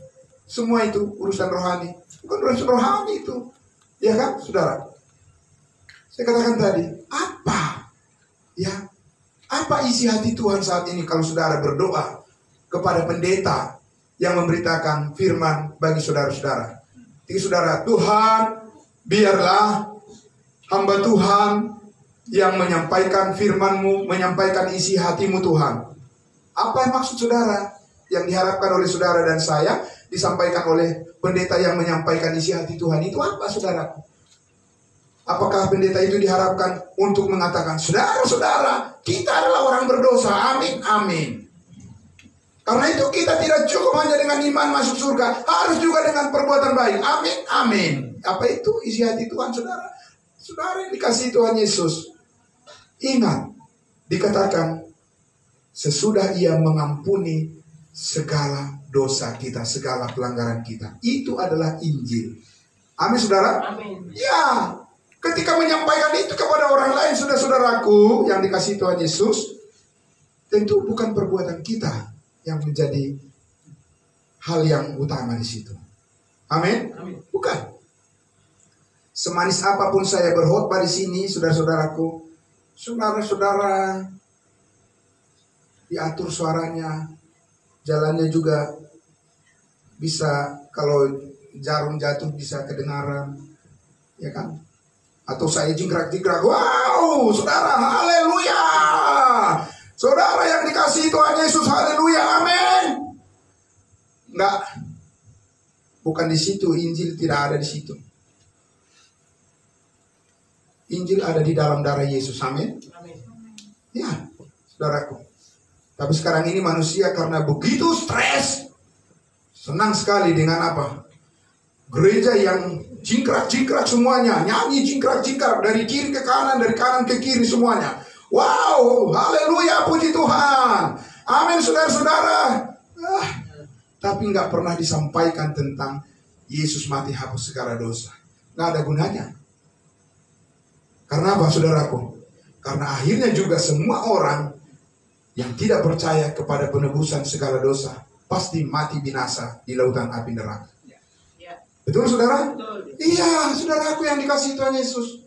Semua itu urusan rohani. Bukan urusan rohani itu. Ya kan, saudara? Saya katakan tadi, apa? Ya. Apa isi hati Tuhan saat ini kalau saudara berdoa kepada pendeta yang memberitakan firman bagi saudara-saudara? Jadi saudara, Tuhan, biarlah hamba Tuhan yang menyampaikan firman-Mu, menyampaikan isi hati-Mu Tuhan. Apa yang maksud saudara? Yang diharapkan oleh saudara dan saya disampaikan oleh pendeta yang menyampaikan isi hati Tuhan itu apa, saudara? Apakah pendeta itu diharapkan untuk mengatakan, saudara-saudara, kita adalah orang berdosa, amin, amin. Karena itu kita tidak cukup hanya dengan iman masuk surga, harus juga dengan perbuatan baik, amin, amin. Apa itu isi hati Tuhan, saudara? Saudara yang dikasihi Tuhan Yesus, ingat, dikatakan sesudah Ia mengampuni segala dosa kita, segala pelanggaran kita. Itu adalah Injil. Amin, saudara? Amin. Ya, ketika menyampaikan itu kepada orang lain, saudara-saudaraku yang dikasihi Tuhan Yesus, tentu bukan perbuatan kita yang menjadi hal yang utama di situ. Amin? Amin. Bukan. Semanis apapun saya berkhotbah di sini, saudara-saudaraku, saudara-saudara diatur suaranya, jalannya juga bisa, kalau jarum jatuh bisa kedengaran, ya kan? Atau saya jingkrak-jingkrak, wow, saudara, haleluya! Saudara yang dikasihi Tuhan Yesus, haleluya, amin. Enggak, bukan di situ. Injil tidak ada di situ. Injil ada di dalam darah Yesus, amin. Amin. Ya, saudaraku. Tapi sekarang ini manusia karena begitu stres, senang sekali dengan apa? Gereja yang jingkrak-jingkrak semuanya, nyanyi jingkrak-jingkrak dari kiri ke kanan, dari kanan ke kiri semuanya. Wow, haleluya, puji Tuhan. Amin, saudara-saudara. Tapi nggak pernah disampaikan tentang Yesus mati hapus segala dosa. Nggak ada gunanya. Karena apa, saudaraku? Karena akhirnya juga semua orang yang tidak percaya kepada penebusan segala dosa pasti mati binasa di lautan api neraka. Ya. Betul, saudara? Betul. Iya, saudaraku yang dikasihi Tuhan Yesus.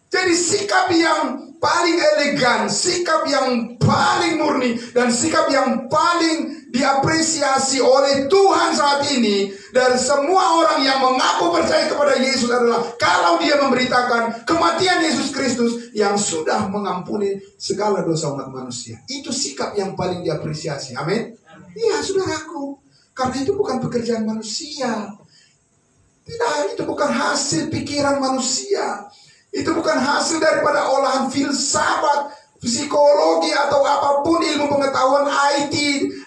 Jadi sikap yang paling elegan, sikap yang paling murni, dan sikap yang paling diapresiasi oleh Tuhan saat ini dari semua orang yang mengaku percaya kepada Yesus adalah kalau dia memberitakan kematian Yesus Kristus yang sudah mengampuni segala dosa umat manusia. Itu sikap yang paling diapresiasi. Amin. Iya, saudaraku. Karena itu bukan pekerjaan manusia. Tidak, itu bukan hasil pikiran manusia. Itu bukan hasil daripada olahan filsafat, psikologi, atau apapun ilmu pengetahuan IT,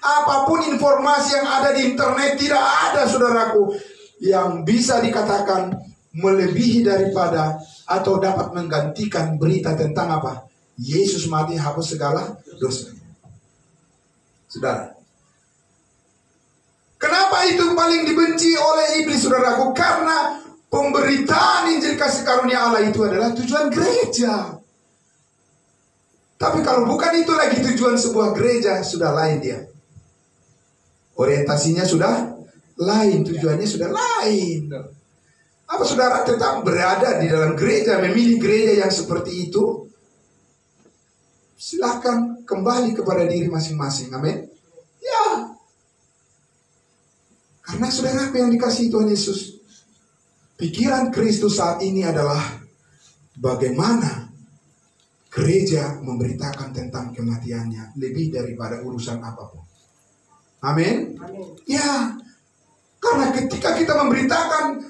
apapun informasi yang ada di internet. Tidak ada, saudaraku, yang bisa dikatakan melebihi daripada atau dapat menggantikan berita tentang apa? Yesus mati hapus segala dosa. Saudara, kenapa itu paling dibenci oleh iblis, saudaraku? Karena pemberitaan Injil kasih karunia Allah itu adalah tujuan gereja. Tapi kalau bukan itu lagi tujuan sebuah gereja, sudah lain dia. Orientasinya sudah lain, tujuannya sudah lain. Apa saudara tetap berada di dalam gereja, memilih gereja yang seperti itu? Silakan kembali kepada diri masing-masing, amin. Ya. Karena saudaraku yang dikasihi Tuhan Yesus, pikiran Kristus saat ini adalah bagaimana gereja memberitakan tentang kematiannya lebih daripada urusan apapun. Amin. Ya, karena ketika kita memberitakan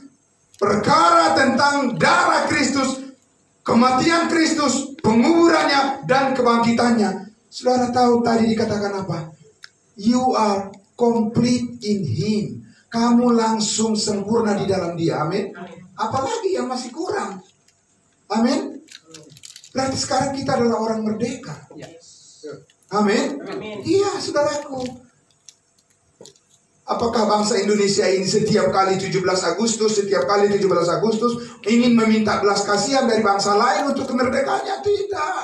perkara tentang darah Kristus, kematian Kristus, penguburannya, dan kebangkitannya, saudara tahu tadi dikatakan apa? You are complete in Him. Kamu langsung sempurna di dalam Dia. Amin. Apalagi yang masih kurang? Amin. Berarti sekarang kita adalah orang merdeka. Amin. Iya, saudaraku. Apakah bangsa Indonesia ini setiap kali 17 Agustus ingin meminta belas kasihan dari bangsa lain untuk kemerdekaannya? Tidak.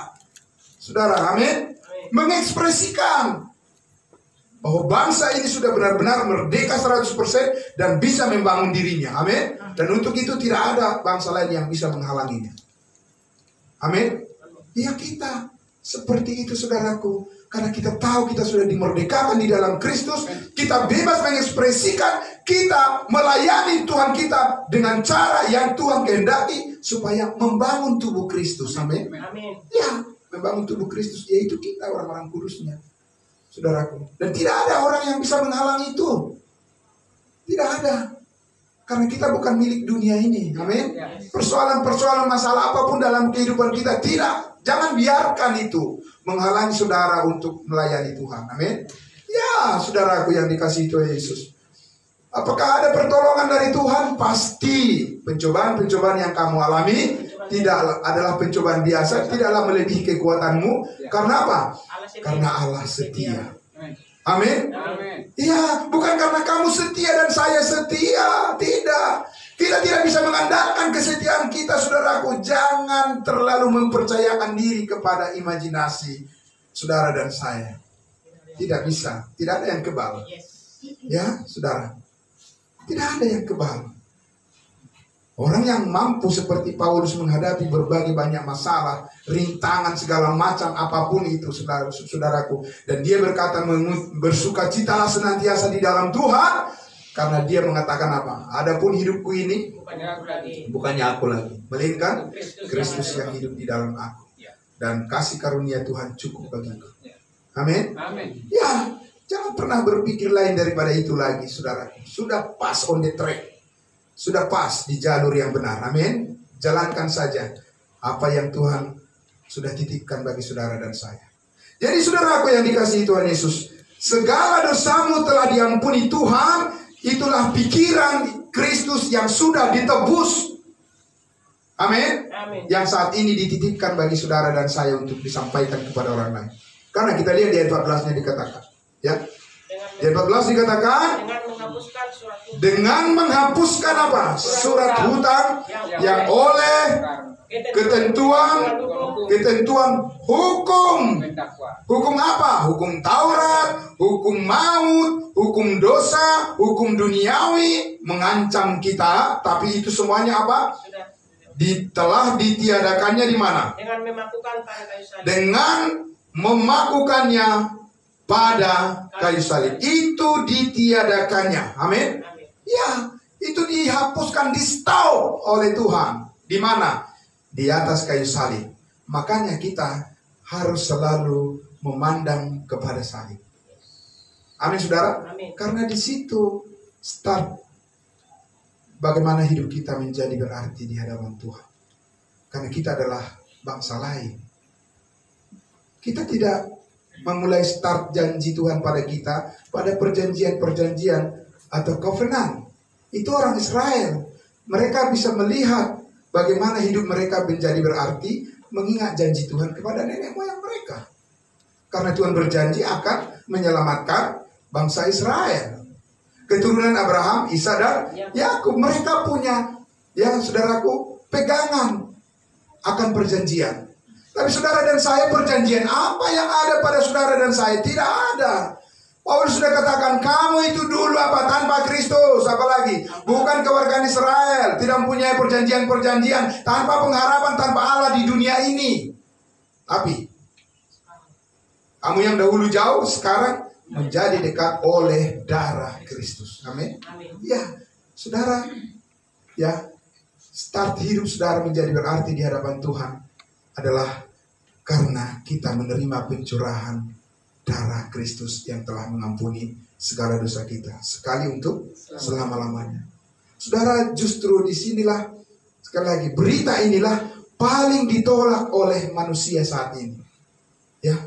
Saudara, amin. Mengekspresikan bahwa bangsa ini sudah benar-benar merdeka 100% dan bisa membangun dirinya. Amin. Dan untuk itu tidak ada bangsa lain yang bisa menghalanginya. Amin. Ya, kita seperti itu, saudaraku. Karena kita tahu kita sudah dimerdekakan di dalam Kristus. Kita bebas mengekspresikan, kita melayani Tuhan kita dengan cara yang Tuhan kehendaki supaya membangun tubuh Kristus. Amin. Ya, membangun tubuh Kristus, yaitu kita orang-orang kudusnya, saudaraku. Dan tidak ada orang yang bisa menghalangi itu. Tidak ada. Karena kita bukan milik dunia ini. Amin. Persoalan-persoalan masalah apapun dalam kehidupan kita, tidak. Jangan biarkan itu menghalangi saudara untuk melayani Tuhan. Amin. Ya, saudaraku yang dikasihi Tuhan Yesus. Apakah ada pertolongan dari Tuhan? Pasti. Pencobaan-pencobaan yang kamu alami tidak adalah pencobaan biasa, tidaklah melebihi kekuatanmu. Karena apa? Karena Allah setia. Amin. Iya, bukan karena kamu setia dan saya setia. Tidak. Kita tidak bisa mengandalkan kesetiaan kita, saudaraku. Jangan terlalu mempercayakan diri kepada imajinasi saudara dan saya. Tidak bisa. Tidak ada yang kebal. Ya, saudara. Tidak ada yang kebal. Orang yang mampu seperti Paulus menghadapi berbagai banyak masalah, rintangan segala macam apapun itu, saudaraku. Dan dia berkata, bersukacitalah senantiasa di dalam Tuhan, karena dia mengatakan apa? Adapun hidupku ini bukannya aku lagi, melainkan Kristus yang hidup di dalam aku. Dan kasih karunia Tuhan cukup bagiku. Amin. Ya, jangan pernah berpikir lain daripada itu lagi, saudaraku. Sudah pas on the track. Sudah pas di jalur yang benar. Amin. Jalankan saja apa yang Tuhan sudah titipkan bagi saudara dan saya. Jadi saudaraku yang dikasihi Tuhan Yesus, segala dosamu telah diampuni Tuhan. Itulah pikiran Kristus yang sudah ditebus. Amin. Yang saat ini dititipkan bagi saudara dan saya untuk disampaikan kepada orang lain. Karena kita lihat di ayat 14-nya dikatakan, ya. Di ayat 14 dikatakan, dengan menghapuskan apa? Surat hutang yang oleh ketentuan hukum. Hukum apa? Hukum Taurat, hukum maut, hukum dosa, hukum duniawi mengancam kita, tapi itu semuanya apa? Telah ditiadakannya di mana? Dengan memakukannya pada kayu salib. Itu ditiadakannya. Amin. Ya, itu dihapuskan, di stop oleh Tuhan. Di mana? Di atas kayu salib. Makanya kita harus selalu memandang kepada salib. Amin, saudara. Amin. Karena di situ start bagaimana hidup kita menjadi berarti di hadapan Tuhan. Karena kita adalah bangsa lain. Kita tidak memulai start janji Tuhan pada kita pada perjanjian-perjanjian atau covenant. Itu orang Israel. Mereka bisa melihat bagaimana hidup mereka menjadi berarti mengingat janji Tuhan kepada nenek moyang mereka. Karena Tuhan berjanji akan menyelamatkan bangsa Israel. Keturunan Abraham, Isa dan Yakub. Mereka punya, ya saudaraku, pegangan akan perjanjian. Tapi saudara dan saya, perjanjian apa yang ada pada saudara dan saya? Tidak ada. Paulus sudah katakan, kamu itu dulu apa? Tanpa Kristus, apalagi bukan kewargaan Israel, tidak mempunyai perjanjian-perjanjian, tanpa pengharapan, tanpa Allah di dunia ini. Tapi kamu yang dahulu jauh, sekarang menjadi dekat oleh darah Kristus. Amin. Ya, saudara, ya, start hidup saudara menjadi berarti di hadapan Tuhan adalah karena kita menerima pencurahan darah Kristus yang telah mengampuni segala dosa kita sekali untuk selama-lamanya. Saudara, justru disinilah sekali lagi berita inilah paling ditolak oleh manusia saat ini. Ya,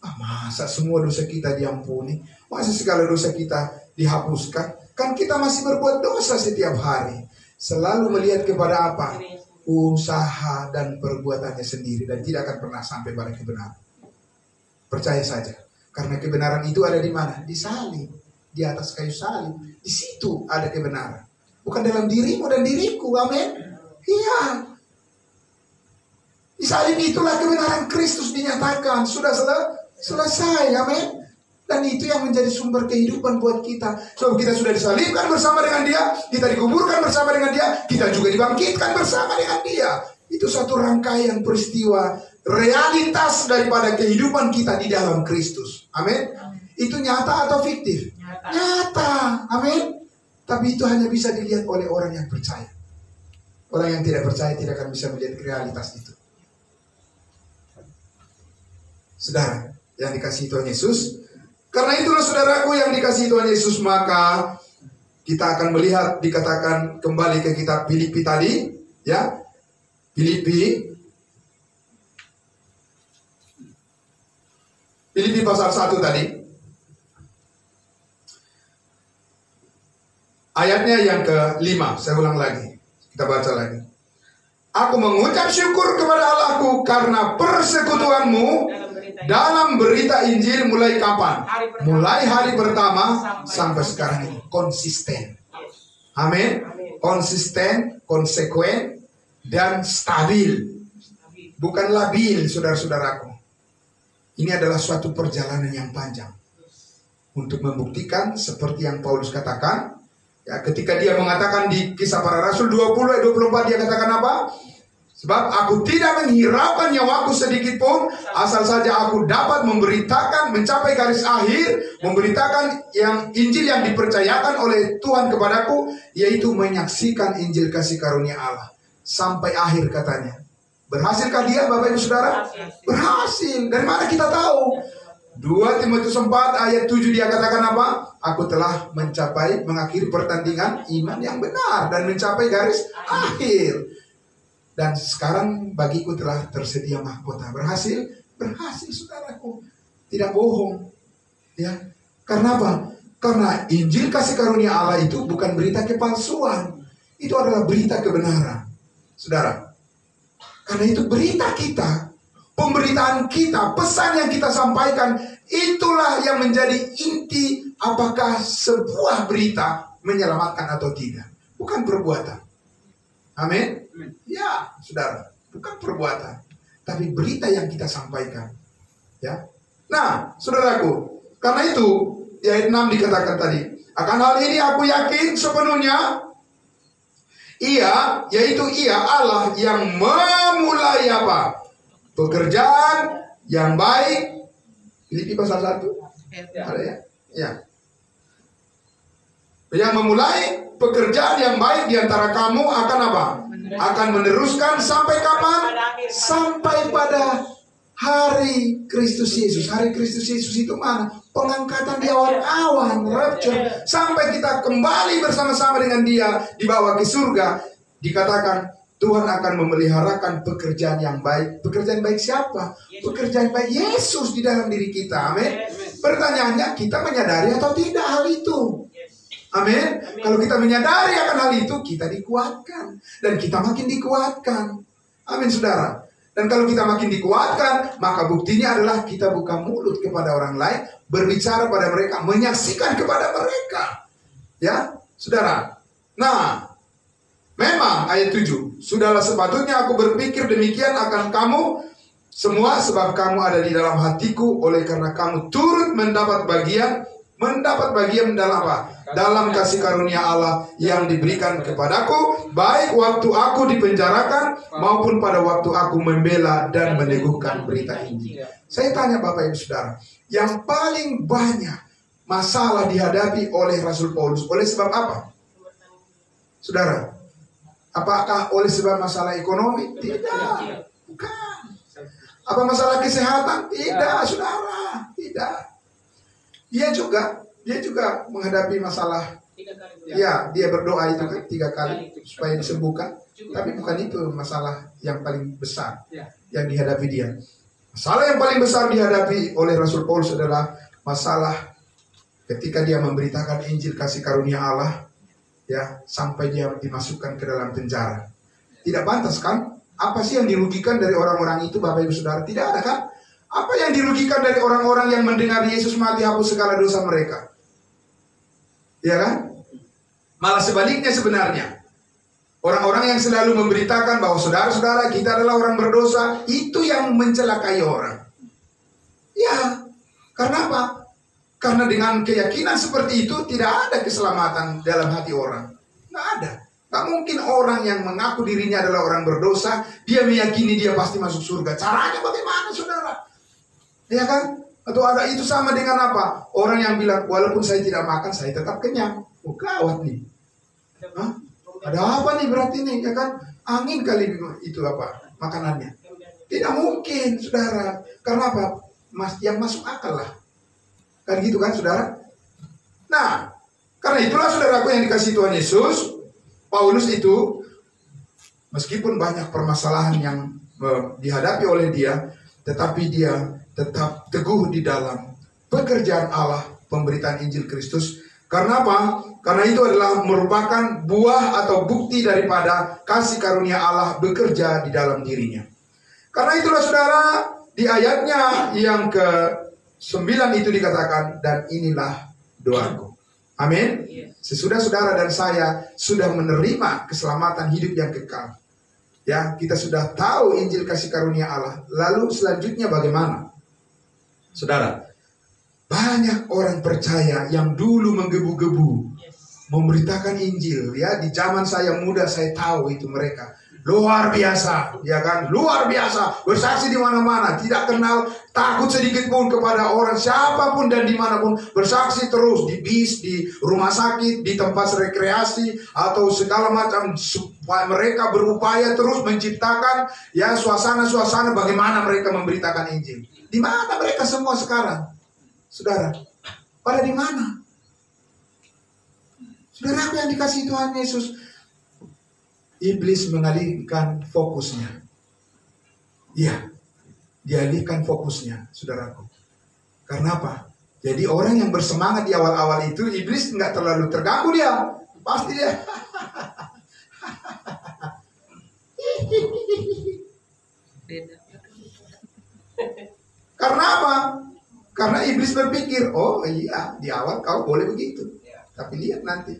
masa semua dosa kita diampuni? Masa segala dosa kita dihapuskan? Kan kita masih berbuat dosa setiap hari. Selalu melihat kepada apa? Usaha dan perbuatannya sendiri, dan tidak akan pernah sampai pada kebenaran. Percaya saja, karena kebenaran itu ada di mana? Di salib, di atas kayu salib. Di situ ada kebenaran, bukan dalam dirimu dan diriku. Amin. Iya, di salib itulah kebenaran Kristus dinyatakan. Sudah selesai. Amin. Dan itu yang menjadi sumber kehidupan buat kita. Sebab kita sudah disalibkan bersama dengan Dia, kita dikuburkan bersama dengan Dia, kita juga dibangkitkan bersama dengan Dia. Itu satu rangkaian peristiwa, realitas daripada kehidupan kita di dalam Kristus. Amin. Itu nyata atau fiktif? Nyata. Amin. Tapi itu hanya bisa dilihat oleh orang yang percaya. Orang yang tidak percaya tidak akan bisa melihat realitas itu. Saudara yang dikasihi Tuhan Yesus, karena itulah saudaraku yang dikasihi Tuhan Yesus, maka kita akan melihat, dikatakan kembali ke kitab Filipi tadi, ya. Filipi pasal 1 tadi. Ayatnya yang ke-5, saya ulang lagi. Kita baca lagi. Aku mengucap syukur kepada Allahku karena persekutuanmu dalam berita Injil mulai kapan? Mulai hari pertama sampai sekarang ini. Konsisten. Amin. Konsisten, konsekuen, dan stabil. Bukan labil, saudara-saudaraku. Ini adalah suatu perjalanan yang panjang. Untuk membuktikan seperti yang Paulus katakan. Ya, ketika dia mengatakan di Kisah Para Rasul 20 ayat 24, dia katakan apa? Sebab aku tidak menghiraukan nyawaku sedikit pun, asal saja aku dapat memberitakan, mencapai garis akhir, memberitakan yang Injil yang dipercayakan oleh Tuhan kepadaku, yaitu menyaksikan Injil kasih karunia Allah. Sampai akhir katanya. Berhasilkah dia, Bapak Ibu Saudara? Berhasil. Dari mana kita tahu? 2 Timotius 4 ayat 7 dia katakan apa? Aku telah mengakhiri pertandingan iman yang benar dan mencapai garis akhir. Dan sekarang bagiku telah tersedia mahkota. Berhasil? Berhasil, saudaraku. Tidak bohong. Ya. Karena apa? Karena Injil kasih karunia Allah itu bukan berita kepalsuan. Itu adalah berita kebenaran. Saudara. Karena itu berita kita, pemberitaan kita, pesan yang kita sampaikan, itulah yang menjadi inti apakah sebuah berita menyelamatkan atau tidak. Bukan perbuatan. Amin. Ya, saudara, bukan perbuatan, tapi berita yang kita sampaikan. Ya. Nah, saudaraku, karena itu di ayat 6 dikatakan tadi, akan hal ini aku yakin sepenuhnya, yaitu ia Allah yang memulai apa? Pekerjaan yang baik. Filipi pasal 1. Ada ya? Ya. Yang memulai pekerjaan yang baik di antara kamu akan apa? Akan meneruskan sampai kapan? Sampai pada hari Kristus Yesus. Hari Kristus Yesus itu mana? Pengangkatan di awan-awan, rapture. Sampai kita kembali bersama-sama dengan dia dibawa ke surga. Dikatakan Tuhan akan memeliharakan pekerjaan yang baik. Pekerjaan baik siapa? Pekerjaan baik Yesus di dalam diri kita. Amin. Pertanyaannya, kita menyadari atau tidak hal itu? Amin. Kalau kita menyadari akan hal itu, kita dikuatkan. Dan kita makin dikuatkan. Amin, saudara. Dan kalau kita makin dikuatkan, maka buktinya adalah kita buka mulut kepada orang lain, berbicara pada mereka, menyaksikan kepada mereka. Ya, saudara. Nah, memang ayat 7, sudahlah sepatutnya aku berpikir demikian akan kamu semua, sebab kamu ada di dalam hatiku, oleh karena kamu turut mendapat bagian dalam apa? Dalam kasih karunia Allah yang diberikan kepadaku, baik waktu aku dipenjarakan maupun pada waktu aku membela dan meneguhkan berita Injil. Saya tanya Bapak Ibu Saudara, yang paling banyak masalah dihadapi oleh Rasul Paulus oleh sebab apa? Saudara, apakah oleh sebab masalah ekonomi? Tidak, bukan. Apa masalah kesehatan? Tidak, saudara, tidak. Dia juga menghadapi masalah. Ya, dia berdoa itu kan 3 kali supaya disembuhkan. Tapi bukan itu masalah yang paling besar yang dihadapi dia. Masalah yang paling besar dihadapi oleh Rasul Paulus adalah masalah ketika dia memberitakan Injil kasih karunia Allah, ya, sampai dia dimasukkan ke dalam penjara. Tidak pantas kan? Apa sih yang dirugikan dari orang-orang itu, Bapak Ibu Saudara? Tidak ada kan? Apa yang dirugikan dari orang-orang yang mendengar Yesus mati hapus segala dosa mereka? Ya kan? Malah sebaliknya sebenarnya. Orang-orang yang selalu memberitakan bahwa saudara-saudara kita adalah orang berdosa, itu yang mencelakai orang. Ya, karena apa? Karena dengan keyakinan seperti itu tidak ada keselamatan dalam hati orang. Nggak ada. Nggak mungkin orang yang mengaku dirinya adalah orang berdosa, dia meyakini dia pasti masuk surga. Caranya bagaimana, saudara? Ya kan? Atau ada itu sama dengan apa? Orang yang bilang, walaupun saya tidak makan, saya tetap kenyang. Oh, gawat nih. Hah? Ada apa nih berarti nih? Ya kan? Angin kali itu apa? Makanannya. Tidak mungkin, saudara. Karena apa? Yang masuk akal lah. Kan gitu kan, saudara? Nah, karena itulah saudaraku yang dikasih Tuhan Yesus, Paulus itu, meskipun banyak permasalahan yang dihadapi oleh dia, tetapi dia tetap teguh di dalam pekerjaan Allah, pemberitaan Injil Kristus, Karena apa? Karena itu adalah merupakan buah atau bukti daripada kasih karunia Allah bekerja di dalam dirinya. Karena itulah saudara, di ayatnya yang ke-9 itu dikatakan, dan inilah doaku. Amin. Sesudah saudara dan saya sudah menerima keselamatan hidup yang kekal, ya, kita sudah tahu Injil kasih karunia Allah. Lalu selanjutnya bagaimana? Saudara, banyak orang percaya yang dulu menggebu-gebu memberitakan Injil, ya. Di zaman saya muda saya tahu itu mereka luar biasa, ya kan? Luar biasa, bersaksi di mana-mana, tidak kenal takut sedikit pun kepada orang siapapun dan dimanapun, bersaksi terus di bis, di rumah sakit, di tempat rekreasi atau segala macam. Mereka berupaya terus menciptakan, ya, suasana-suasana bagaimana mereka memberitakan Injil. Di mana mereka semua sekarang, saudara? Pada di mana? Saudara yang dikasih Tuhan Yesus, iblis mengalihkan fokusnya. Iya, dialihkan fokusnya, saudaraku. Karena apa? Jadi orang yang bersemangat di awal-awal itu, iblis nggak terlalu terganggu dia. Pasti dia. Karena apa? Karena iblis berpikir, oh iya, di awal kau boleh begitu. Tapi lihat nanti.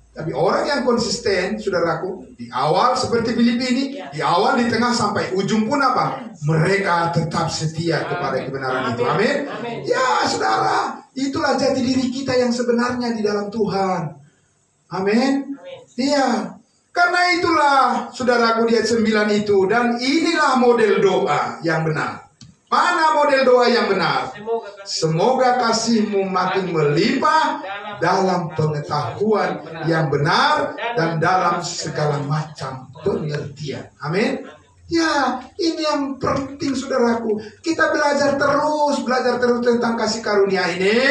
Tapi orang yang konsisten, saudaraku, di awal seperti Filipi ini, di awal, di tengah, sampai ujung pun apa? Mereka tetap setia kepada kebenaran itu. Amin. Ya, saudara, itulah jati diri kita yang sebenarnya di dalam Tuhan. Amin. Iya. Karena itulah, saudaraku, di ayat 9 itu, dan inilah model doa yang benar. Mana model doa yang benar? Semoga kasihmu makin melimpah dalam pengetahuan yang benar dan dalam segala macam pengertian. Amin. Ya, ini yang penting, saudaraku. Kita belajar terus tentang kasih karunia ini.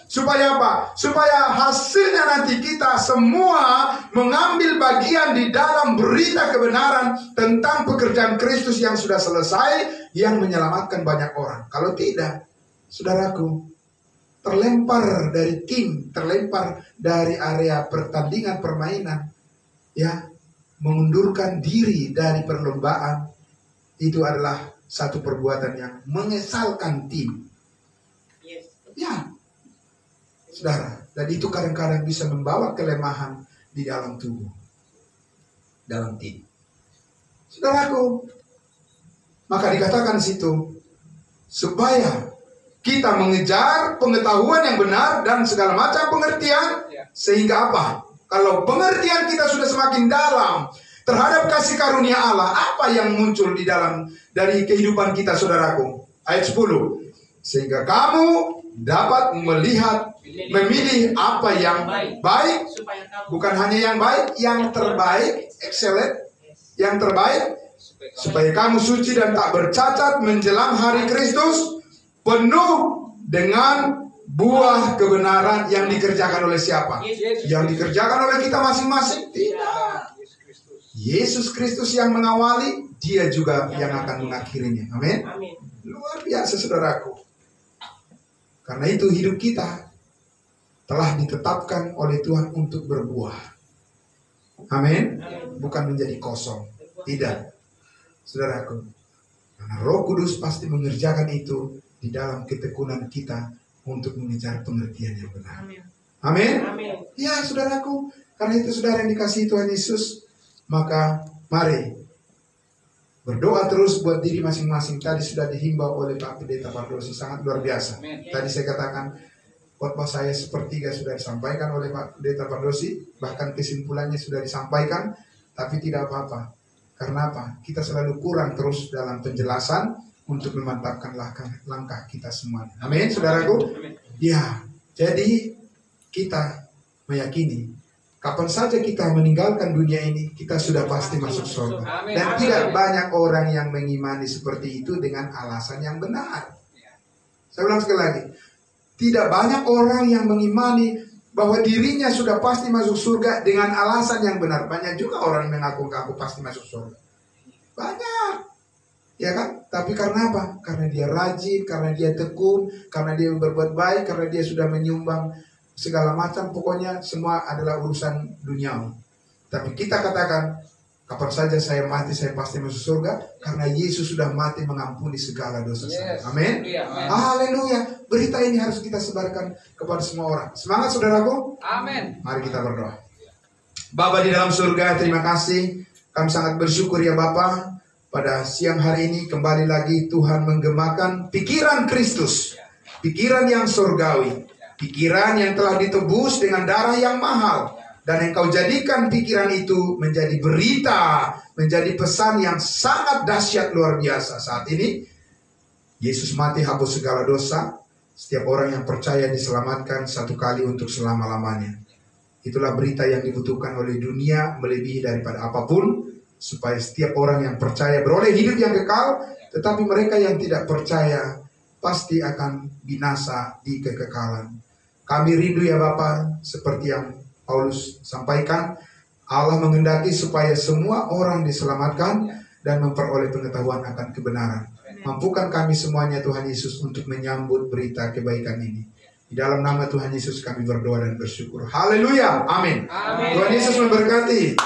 Supaya apa? Supaya hasilnya nanti kita semua mengambil bagian di dalam berita kebenaran tentang pekerjaan Kristus yang sudah selesai, yang menyelamatkan banyak orang. Kalau tidak, saudaraku, terlempar dari tim, terlempar dari area pertandingan permainan, ya, mengundurkan diri dari perlombaan, itu adalah satu perbuatan yang mengesalkan tim. Ya, saudara, dan itu kadang-kadang bisa membawa kelemahan di dalam tubuh, dalam tim. Saudaraku, maka dikatakan di situ, supaya kita mengejar pengetahuan yang benar dan segala macam pengertian, sehingga apa? Kalau pengertian kita sudah semakin dalam terhadap kasih karunia Allah, apa yang muncul di dalam dari kehidupan kita, saudaraku? Ayat 10, sehingga kamu dapat melihat, memilih apa yang baik, bukan hanya yang baik, yang terbaik, excellent, yang terbaik, supaya kamu suci dan tak bercacat menjelang hari Kristus, penuh dengan buah kebenaran yang dikerjakan oleh siapa? Yang dikerjakan oleh kita masing-masing? Tidak. Yesus Kristus yang mengawali, dia juga yang akan mengakhirinya. Amin. Luar biasa, saudaraku. Karena itu hidup kita telah ditetapkan oleh Tuhan untuk berbuah. Amin. Bukan menjadi kosong. Tidak, saudaraku. Karena Roh Kudus pasti mengerjakan itu di dalam ketekunan kita untuk mengejar pengertian yang benar. Amin. Ya, saudaraku. Karena itu, saudara yang dikasihi Tuhan Yesus, maka mari berdoa terus buat diri masing-masing. Tadi sudah dihimbau oleh Pak Pendeta Pardosi, sangat luar biasa. Tadi saya katakan, khotbah saya sepertiga sudah disampaikan oleh Pak Pendeta Pardosi, bahkan kesimpulannya sudah disampaikan, tapi tidak apa-apa. Karena apa? Kita selalu kurang terus dalam penjelasan untuk memantapkan langkah kita semuanya. Amin, saudaraku. Ya, jadi kita meyakini kapan saja kita meninggalkan dunia ini, kita sudah pasti masuk surga. Dan tidak banyak orang yang mengimani seperti itu dengan alasan yang benar. Saya ulang sekali lagi. Tidak banyak orang yang mengimani bahwa dirinya sudah pasti masuk surga dengan alasan yang benar. Banyak juga orang yang mengaku-ngaku pasti masuk surga. Banyak. Ya kan? Tapi karena apa? Karena dia rajin, karena dia tekun, karena dia berbuat baik, karena dia sudah menyumbang segala macam, pokoknya semua adalah urusan duniawi. Tapi kita katakan, kapan saja saya mati, saya pasti masuk surga, karena Yesus sudah mati mengampuni segala dosa saya. Amin. Haleluya. Berita ini harus kita sebarkan kepada semua orang. Semangat saudaraku. Amin. Mari kita berdoa. Bapa di dalam surga, terima kasih. Kami sangat bersyukur ya Bapa. Pada siang hari ini kembali lagi Tuhan menggemakan pikiran Kristus. Pikiran yang surgawi. Pikiran yang telah ditebus dengan darah yang mahal. Dan Engkau jadikan pikiran itu menjadi berita, menjadi pesan yang sangat dahsyat luar biasa. Saat ini Yesus mati hapus segala dosa. Setiap orang yang percaya diselamatkan satu kali untuk selama-lamanya. Itulah berita yang dibutuhkan oleh dunia melebihi daripada apapun. Supaya setiap orang yang percaya beroleh hidup yang kekal. Tetapi mereka yang tidak percaya pasti akan binasa di kekekalan. Kami rindu ya Bapa, seperti yang Paulus sampaikan, Allah menghendaki supaya semua orang diselamatkan dan memperoleh pengetahuan akan kebenaran. Mampukan kami semuanya Tuhan Yesus untuk menyambut berita kebaikan ini. Di dalam nama Tuhan Yesus kami berdoa dan bersyukur. Haleluya. Amin. Tuhan Yesus memberkati.